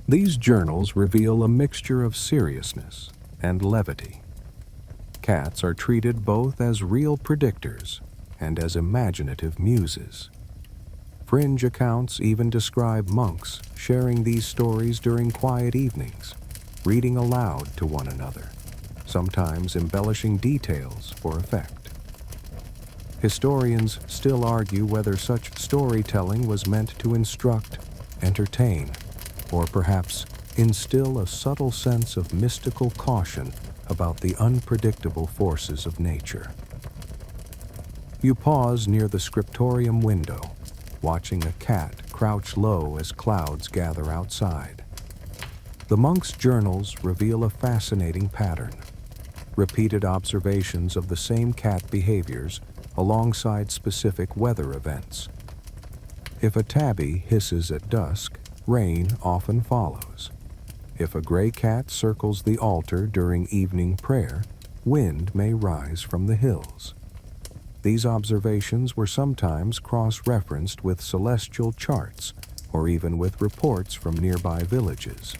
[SPEAKER 1] These journals reveal a mixture of seriousness and levity. Cats are treated both as real predictors and as imaginative muses. Fringe accounts even describe monks sharing these stories during quiet evenings, reading aloud to one another, sometimes embellishing details for effect. Historians still argue whether such storytelling was meant to instruct, entertain, or perhaps instill a subtle sense of mystical caution about the unpredictable forces of nature. You pause near the scriptorium window, watching a cat crouch low as clouds gather outside. The monk's journals reveal a fascinating pattern: repeated observations of the same cat behaviors alongside specific weather events. If a tabby hisses at dusk, rain often follows. If a gray cat circles the altar during evening prayer, wind may rise from the hills. These observations were sometimes cross-referenced with celestial charts or even with reports from nearby villages,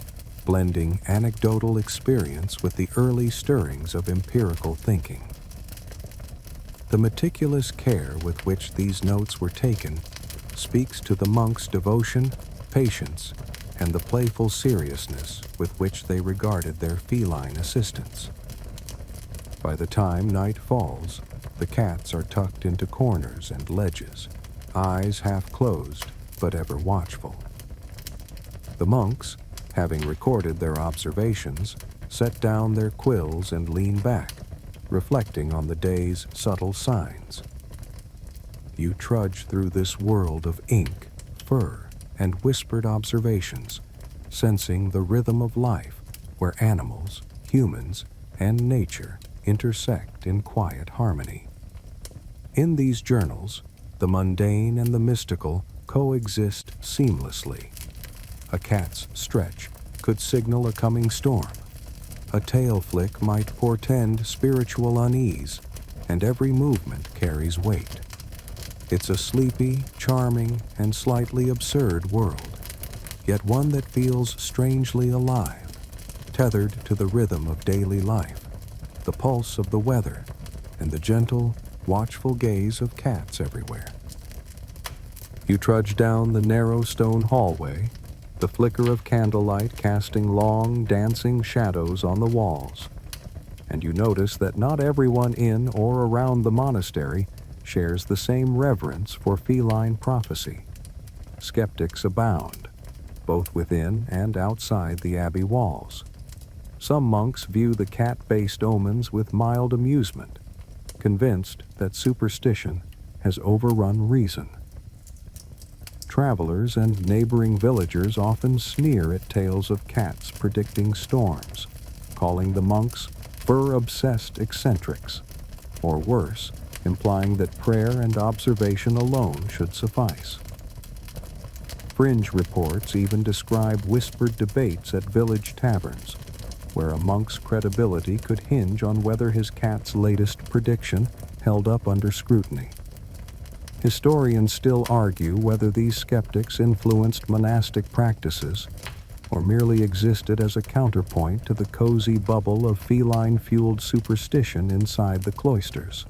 [SPEAKER 1] blending anecdotal experience with the early stirrings of empirical thinking. The meticulous care with which these notes were taken speaks to the monks' devotion, patience, and the playful seriousness with which they regarded their feline assistants. By the time night falls, the cats are tucked into corners and ledges, eyes half closed but ever watchful. The monks, having recorded their observations, set down their quills and lean back, reflecting on the day's subtle signs. You trudge through this world of ink, fur, and whispered observations, sensing the rhythm of life where animals, humans, and nature intersect in quiet harmony. In these journals, the mundane and the mystical coexist seamlessly. A cat's stretch could signal a coming storm. A tail flick might portend spiritual unease, and every movement carries weight. It's a sleepy, charming, and slightly absurd world, yet one that feels strangely alive, tethered to the rhythm of daily life, the pulse of the weather, and the gentle, watchful gaze of cats everywhere. You trudge down the narrow stone hallway, the flicker of candlelight casting long, dancing shadows on the walls, and you notice that not everyone in or around the monastery shares the same reverence for feline prophecy. Skeptics abound, both within and outside the abbey walls. Some monks view the cat-based omens with mild amusement, convinced that superstition has overrun reason. Travelers and neighboring villagers often sneer at tales of cats predicting storms, calling the monks fur-obsessed eccentrics, or worse, implying that prayer and observation alone should suffice. Fringe reports even describe whispered debates at village taverns, where a monk's credibility could hinge on whether his cat's latest prediction held up under scrutiny. Historians still argue whether these skeptics influenced monastic practices or merely existed as a counterpoint to the cozy bubble of feline-fueled superstition inside the cloisters.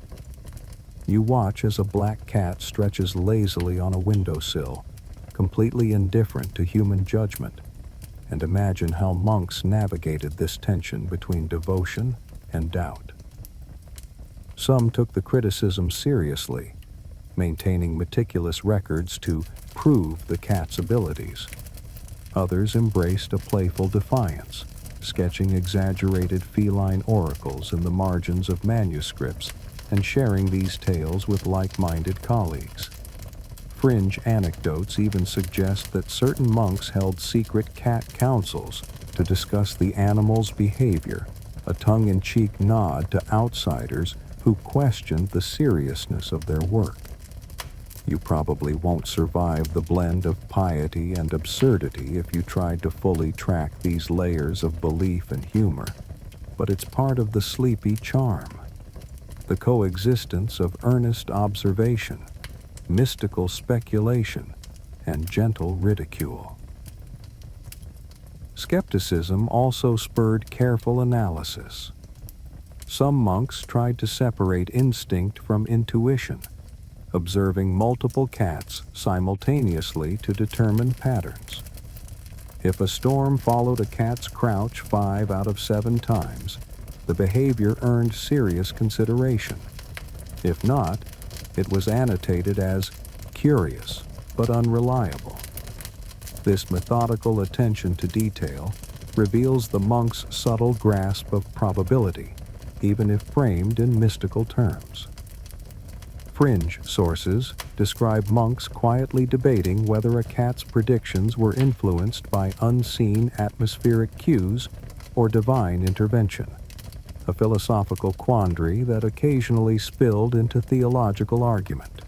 [SPEAKER 1] You watch as a black cat stretches lazily on a windowsill, completely indifferent to human judgment, and imagine how monks navigated this tension between devotion and doubt. Some took the criticism seriously, maintaining meticulous records to prove the cat's abilities. Others embraced a playful defiance, sketching exaggerated feline oracles in the margins of manuscripts and sharing these tales with like-minded colleagues. Fringe anecdotes even suggest that certain monks held secret cat councils to discuss the animal's behavior, a tongue-in-cheek nod to outsiders who questioned the seriousness of their work. You probably won't survive the blend of piety and absurdity if you tried to fully track these layers of belief and humor, but it's part of the sleepy charm. The coexistence of earnest observation, mystical speculation, and gentle ridicule. Skepticism also spurred careful analysis. Some monks tried to separate instinct from intuition, observing multiple cats simultaneously to determine patterns. If a storm followed a cat's crouch 5 out of 7 times, the behavior earned serious consideration. If not, it was annotated as curious but unreliable. This methodical attention to detail reveals the monk's subtle grasp of probability, even if framed in mystical terms. Fringe sources describe monks quietly debating whether a cat's predictions were influenced by unseen atmospheric cues or divine intervention, a philosophical quandary that occasionally spilled into theological argument.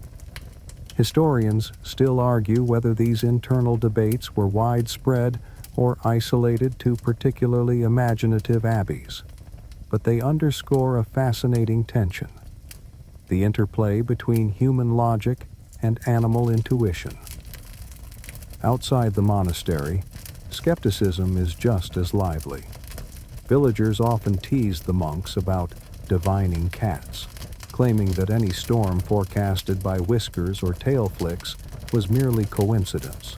[SPEAKER 1] Historians still argue whether these internal debates were widespread or isolated to particularly imaginative abbeys, but they underscore a fascinating tension: the interplay between human logic and animal intuition. Outside the monastery, skepticism is just as lively. Villagers often teased the monks about divining cats, claiming that any storm forecasted by whiskers or tail flicks was merely coincidence.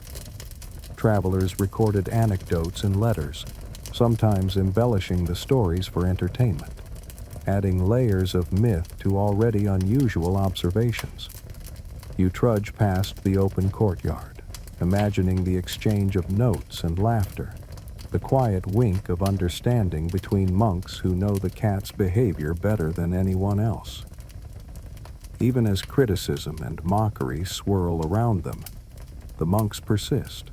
[SPEAKER 1] Travelers recorded anecdotes in letters, sometimes embellishing the stories for entertainment, adding layers of myth to already unusual observations. You trudge past the open courtyard, imagining the exchange of notes and laughter, the quiet wink of understanding between monks who know the cat's behavior better than anyone else. Even as criticism and mockery swirl around them, the monks persist,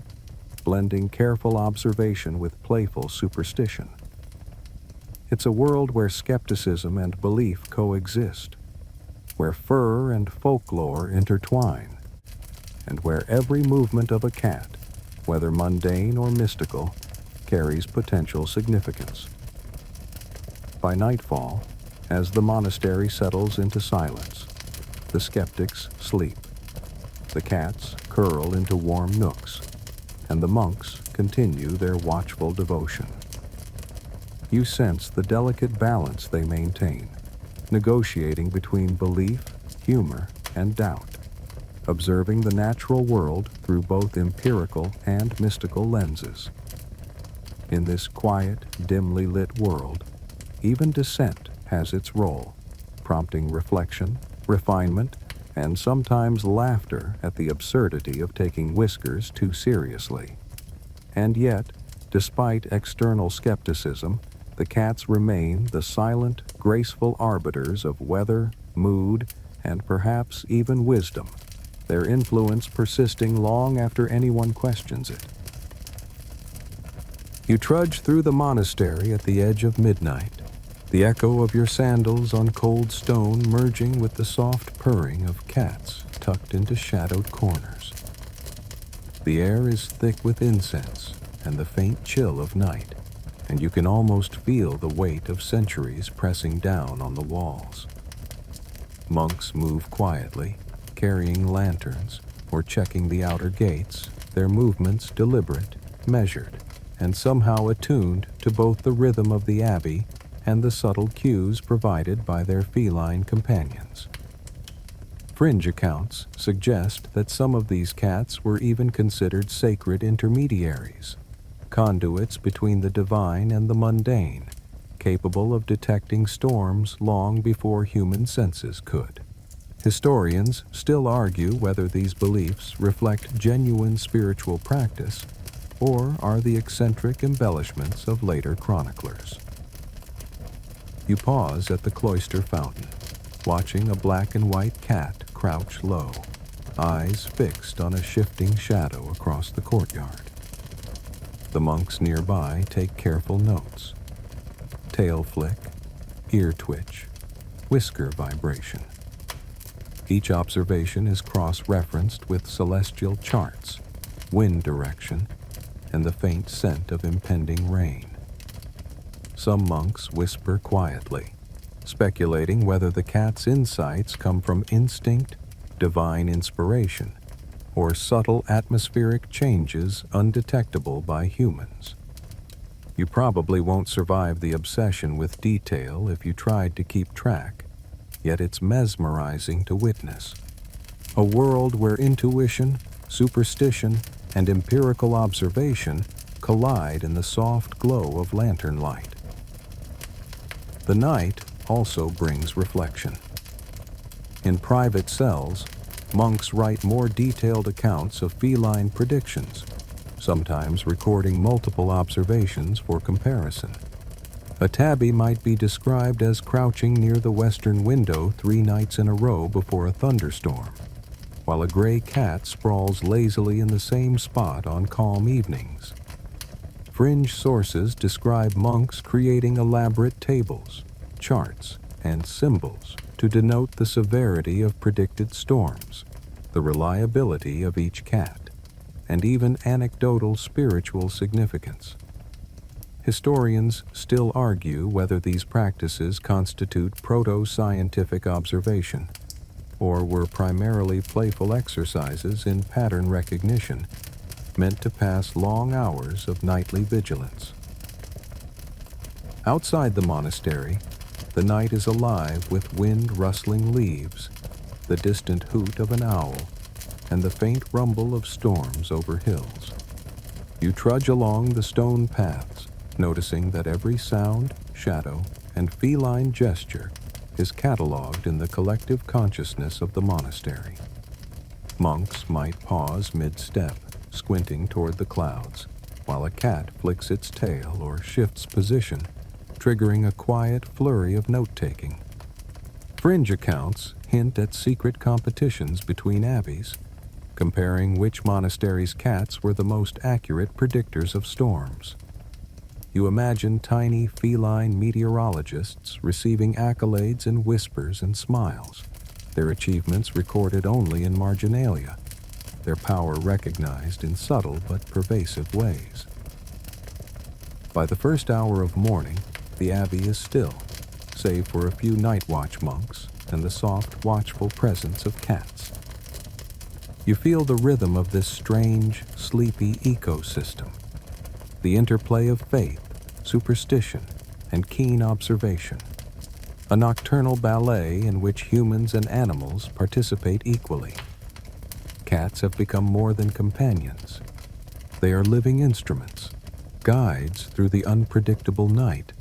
[SPEAKER 1] blending careful observation with playful superstition. It's a world where skepticism and belief coexist, where fur and folklore intertwine, and where every movement of a cat, whether mundane or mystical, carries potential significance. By nightfall, as the monastery settles into silence, the skeptics sleep. The cats curl into warm nooks, and the monks continue their watchful devotion. You sense the delicate balance they maintain, negotiating between belief, humor, and doubt, observing the natural world through both empirical and mystical lenses. In this quiet, dimly lit world, even dissent has its role, prompting reflection, refinement, and sometimes laughter at the absurdity of taking whiskers too seriously. And yet, despite external skepticism, the cats remain the silent, graceful arbiters of weather, mood, and perhaps even wisdom, their influence persisting long after anyone questions it. You trudge through the monastery at the edge of midnight, the echo of your sandals on cold stone merging with the soft purring of cats tucked into shadowed corners. The air is thick with incense and the faint chill of night, and you can almost feel the weight of centuries pressing down on the walls. Monks move quietly, carrying lanterns or checking the outer gates, their movements deliberate, measured, and somehow attuned to both the rhythm of the abbey and the subtle cues provided by their feline companions. Fringe accounts suggest that some of these cats were even considered sacred intermediaries, conduits between the divine and the mundane, capable of detecting storms long before human senses could. Historians still argue whether these beliefs reflect genuine spiritual practice or are the eccentric embellishments of later chroniclers. You pause at the cloister fountain, watching a black and white cat crouch low, eyes fixed on a shifting shadow across the courtyard. The monks nearby take careful notes. Tail flick, ear twitch, whisker vibration. Each observation is cross-referenced with celestial charts, wind direction, and the faint scent of impending rain. Some monks whisper quietly, speculating whether the cat's insights come from instinct, divine inspiration, or subtle atmospheric changes undetectable by humans. You probably won't survive the obsession with detail if you tried to keep track, yet it's mesmerizing to witness. A world where intuition, superstition, and empirical observation collide in the soft glow of lantern light. The night also brings reflection. In private cells, monks write more detailed accounts of feline predictions, sometimes recording multiple observations for comparison. A tabby might be described as crouching near the western window 3 nights in a row before a thunderstorm, while a gray cat sprawls lazily in the same spot on calm evenings. Fringe sources describe monks creating elaborate tables, charts, and symbols to denote the severity of predicted storms, the reliability of each cat, and even anecdotal spiritual significance. Historians still argue whether these practices constitute proto-scientific observation, or were primarily playful exercises in pattern recognition meant to pass long hours of nightly vigilance. Outside the monastery, the night is alive with wind-rustling leaves, the distant hoot of an owl, and the faint rumble of storms over hills. You trudge along the stone paths, noticing that every sound, shadow, and feline gesture is catalogued in the collective consciousness of the monastery. Monks might pause mid-step, squinting toward the clouds, while a cat flicks its tail or shifts position, triggering a quiet flurry of note-taking. Fringe accounts hint at secret competitions between abbeys, comparing which monastery's cats were the most accurate predictors of storms. You imagine tiny feline meteorologists receiving accolades in whispers and smiles, their achievements recorded only in marginalia, their power recognized in subtle but pervasive ways. By the first hour of morning, the abbey is still, save for a few night watch monks and the soft, watchful presence of cats. You feel the rhythm of this strange, sleepy ecosystem, the interplay of faith, superstition, and keen observation, a nocturnal ballet in which humans and animals participate equally. Cats have become more than companions. They are living instruments, guides through the unpredictable night,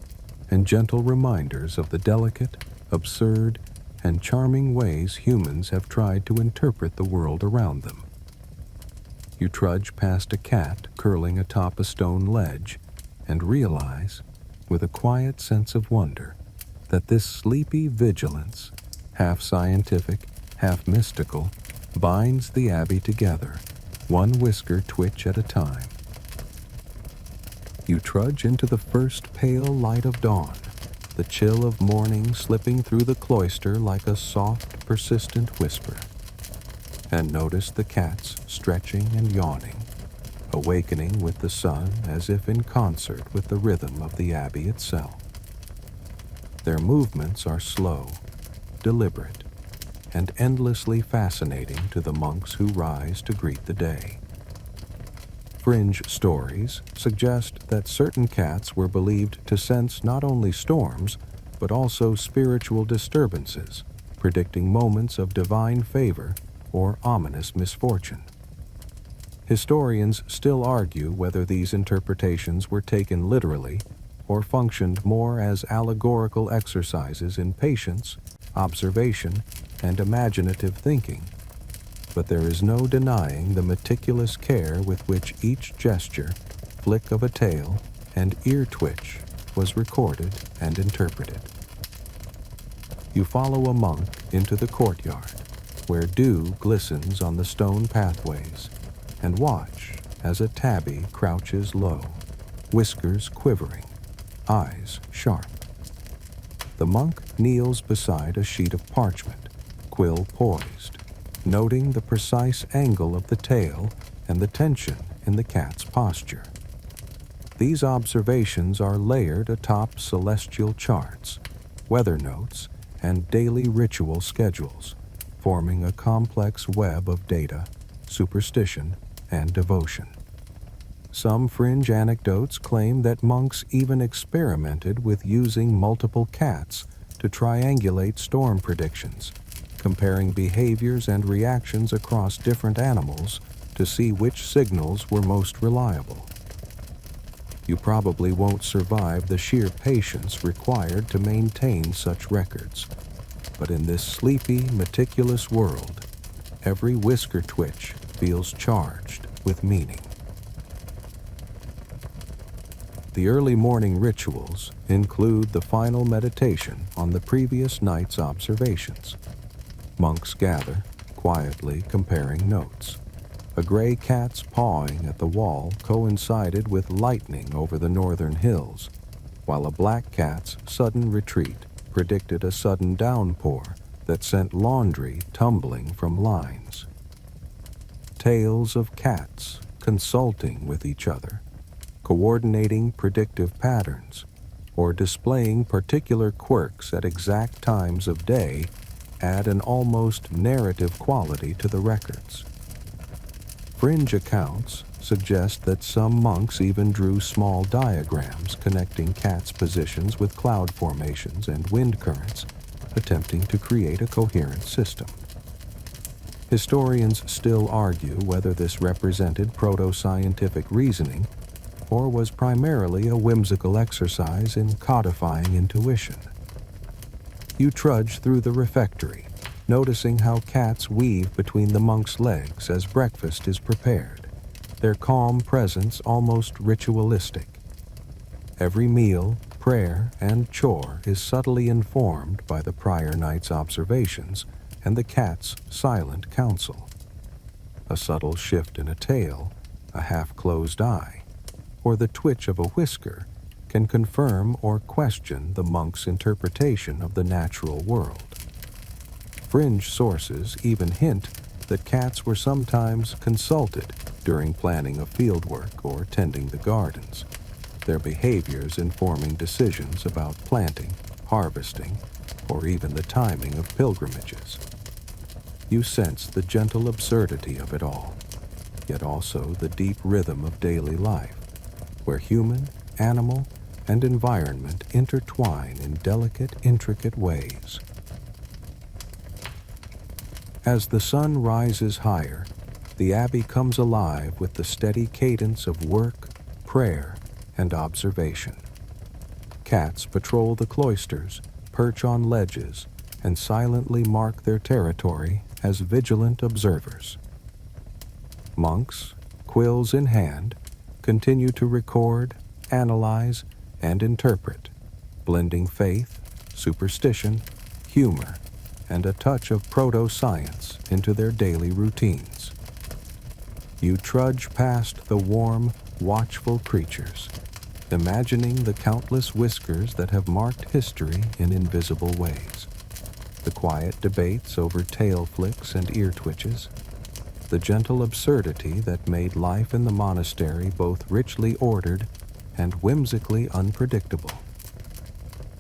[SPEAKER 1] and gentle reminders of the delicate, absurd, and charming ways humans have tried to interpret the world around them. You trudge past a cat curling atop a stone ledge and realize, with a quiet sense of wonder, that this sleepy vigilance, half scientific, half mystical, binds the abbey together, one whisker twitch at a time. You trudge into the first pale light of dawn, the chill of morning slipping through the cloister like a soft, persistent whisper, and notice the cats stretching and yawning, awakening with the sun as if in concert with the rhythm of the abbey itself. Their movements are slow, deliberate, and endlessly fascinating to the monks who rise to greet the day. Fringe stories suggest that certain cats were believed to sense not only storms, but also spiritual disturbances, predicting moments of divine favor or ominous misfortune. Historians still argue whether these interpretations were taken literally or functioned more as allegorical exercises in patience, observation, and imaginative thinking. But there is no denying the meticulous care with which each gesture, flick of a tail, and ear twitch was recorded and interpreted. You follow a monk into the courtyard, where dew glistens on the stone pathways, and watch as a tabby crouches low, whiskers quivering, eyes sharp. The monk kneels beside a sheet of parchment, quill poised, noting the precise angle of the tail and the tension in the cat's posture. These observations are layered atop celestial charts, weather notes, and daily ritual schedules, forming a complex web of data, superstition, and devotion. Some fringe anecdotes claim that monks even experimented with using multiple cats to triangulate storm predictions, comparing behaviors and reactions across different animals to see which signals were most reliable. You probably won't survive the sheer patience required to maintain such records, but in this sleepy, meticulous world, every whisker twitch feels charged with meaning. The early morning rituals include the final meditation on the previous night's observations. Monks gather, quietly comparing notes. A gray cat's pawing at the wall coincided with lightning over the northern hills, while a black cat's sudden retreat predicted a sudden downpour that sent laundry tumbling from lines. Tales of cats consulting with each other, coordinating predictive patterns, or displaying particular quirks at exact times of day add an almost narrative quality to the records. Fringe accounts suggest that some monks even drew small diagrams connecting cats' positions with cloud formations and wind currents, attempting to create a coherent system. Historians still argue whether this represented proto-scientific reasoning or was primarily a whimsical exercise in codifying intuition. You trudge through the refectory, noticing how cats weave between the monks' legs as breakfast is prepared, their calm presence almost ritualistic. Every meal, prayer, and chore is subtly informed by the prior night's observations and the cat's silent counsel. A subtle shift in a tail, a half-closed eye, or the twitch of a whisker can confirm or question the monk's interpretation of the natural world. Fringe sources even hint that cats were sometimes consulted during planning of fieldwork or tending the gardens, their behaviors informing decisions about planting, harvesting, or even the timing of pilgrimages. You sense the gentle absurdity of it all, yet also the deep rhythm of daily life, where human, animal, and environment intertwine in delicate, intricate ways. As the sun rises higher, the abbey comes alive with the steady cadence of work, prayer, and observation. Cats patrol the cloisters, perch on ledges, and silently mark their territory as vigilant observers. Monks, quills in hand, continue to record, analyze, and interpret, blending faith, superstition, humor, and a touch of proto-science into their daily routines. You trudge past the warm, watchful creatures, imagining the countless whiskers that have marked history in invisible ways, the quiet debates over tail flicks and ear twitches, the gentle absurdity that made life in the monastery both richly ordered and whimsically unpredictable.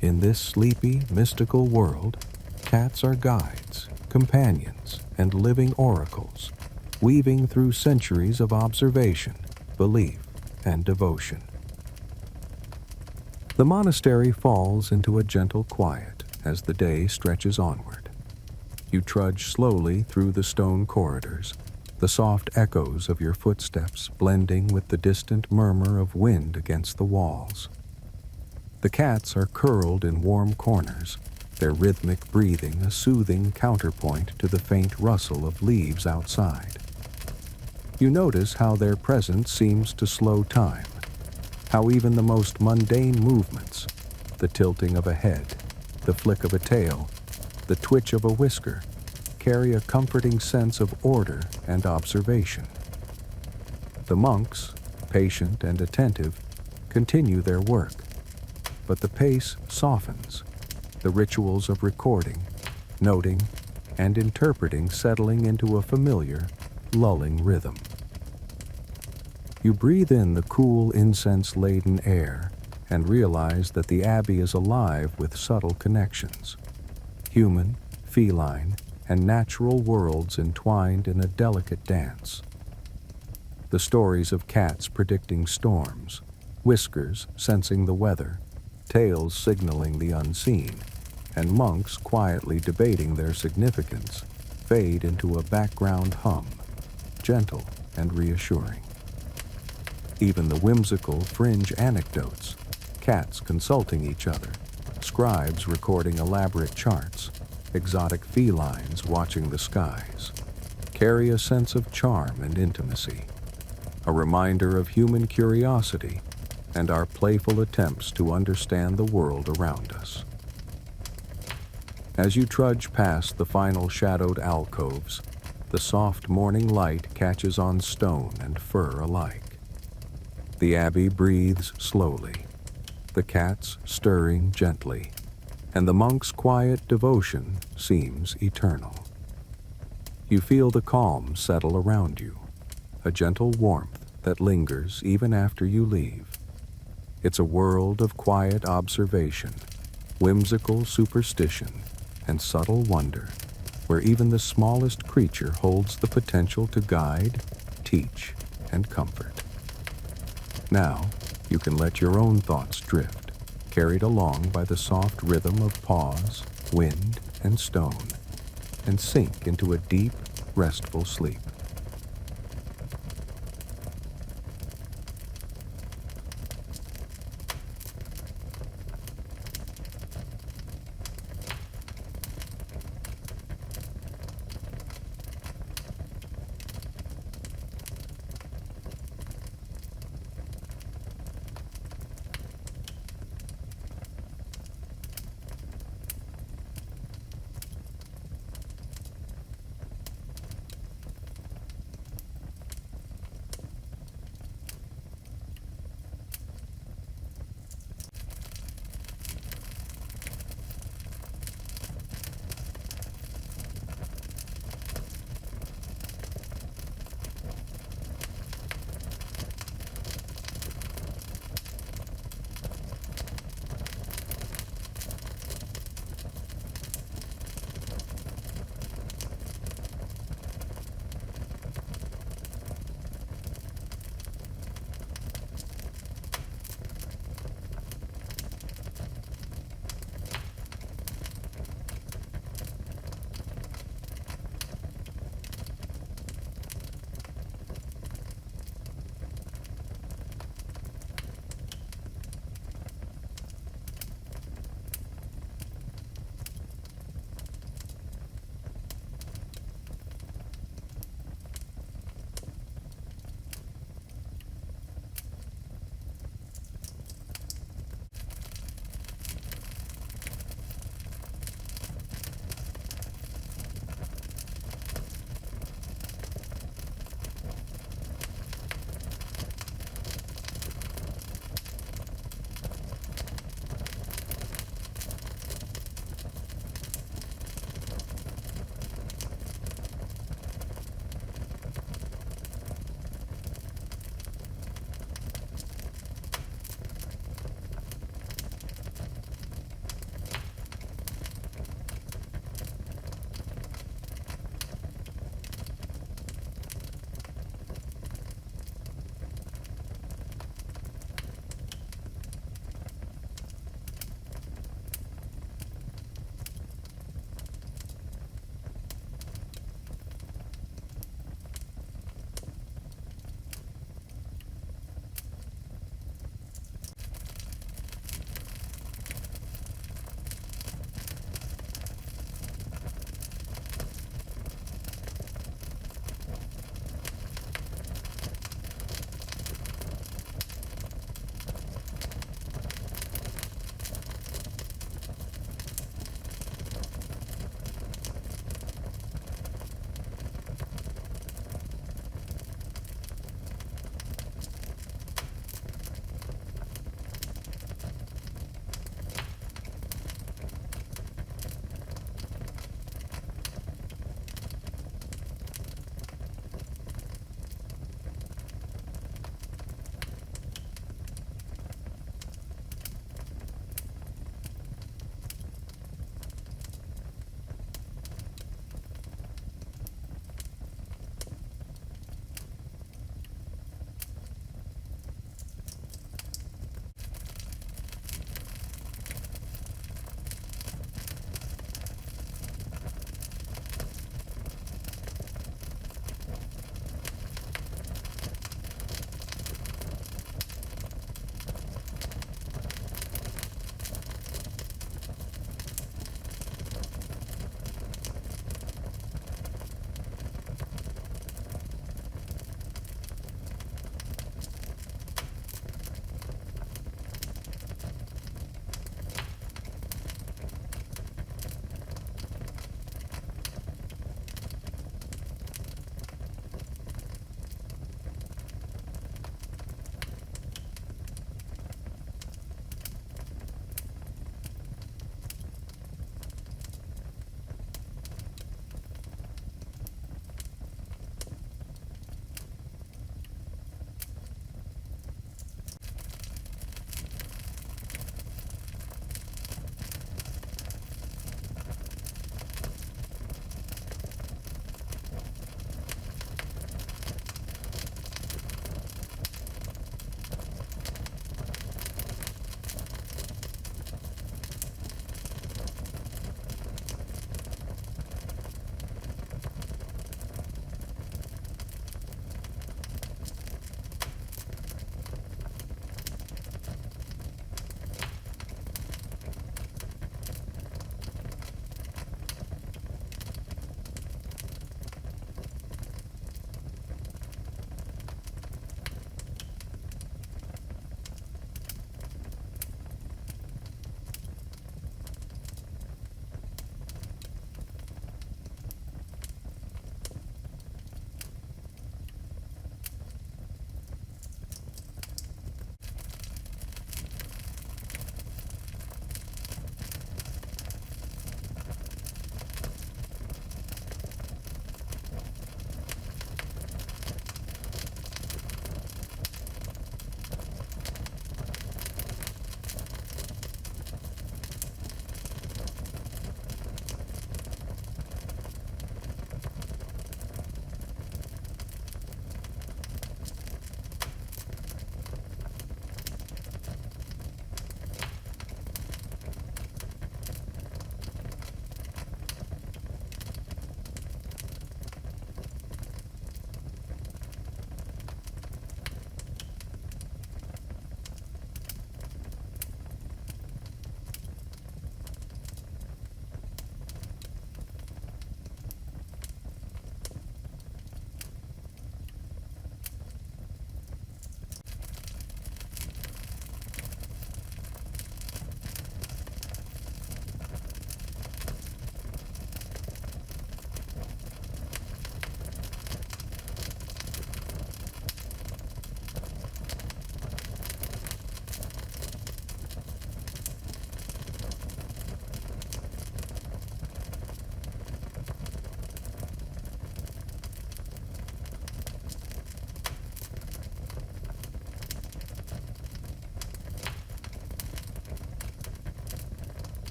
[SPEAKER 1] In this sleepy, mystical world, cats are guides, companions, and living oracles, weaving through centuries of observation, belief, and devotion. The monastery falls into a gentle quiet as the day stretches onward. You trudge slowly through the stone corridors, the soft echoes of your footsteps blending with the distant murmur of wind against the walls. The cats are curled in warm corners, their rhythmic breathing a soothing counterpoint to the faint rustle of leaves outside. You notice how their presence seems to slow time, how even the most mundane movements, the tilting of a head, the flick of a tail, the twitch of a whisker, carry a comforting sense of order and observation. The monks, patient and attentive, continue their work, but the pace softens. The rituals of recording, noting, and interpreting settling into a familiar, lulling rhythm. You breathe in the cool, incense-laden air and realize that the Abbey is alive with subtle connections. Human, feline, and natural worlds entwined in a delicate dance. The stories of cats predicting storms, whiskers sensing the weather, tails signaling the unseen, and monks quietly debating their significance fade into a background hum, gentle and reassuring. Even the whimsical fringe anecdotes, cats consulting each other, scribes recording elaborate charts, exotic felines watching the skies, carry a sense of charm and intimacy, a reminder of human curiosity and our playful attempts to understand the world around us. As you trudge past the final shadowed alcoves, the soft morning light catches on stone and fur alike. The Abbey breathes slowly, the cats stirring gently, and the monk's quiet devotion seems eternal. You feel the calm settle around you, a gentle warmth that lingers even after you leave. It's a world of quiet observation, whimsical superstition, and subtle wonder, where even the smallest creature holds the potential to guide, teach, and comfort. Now, you can let your own thoughts drift, carried along by the soft rhythm of paws, wind, and stone, and sink into a deep, restful sleep.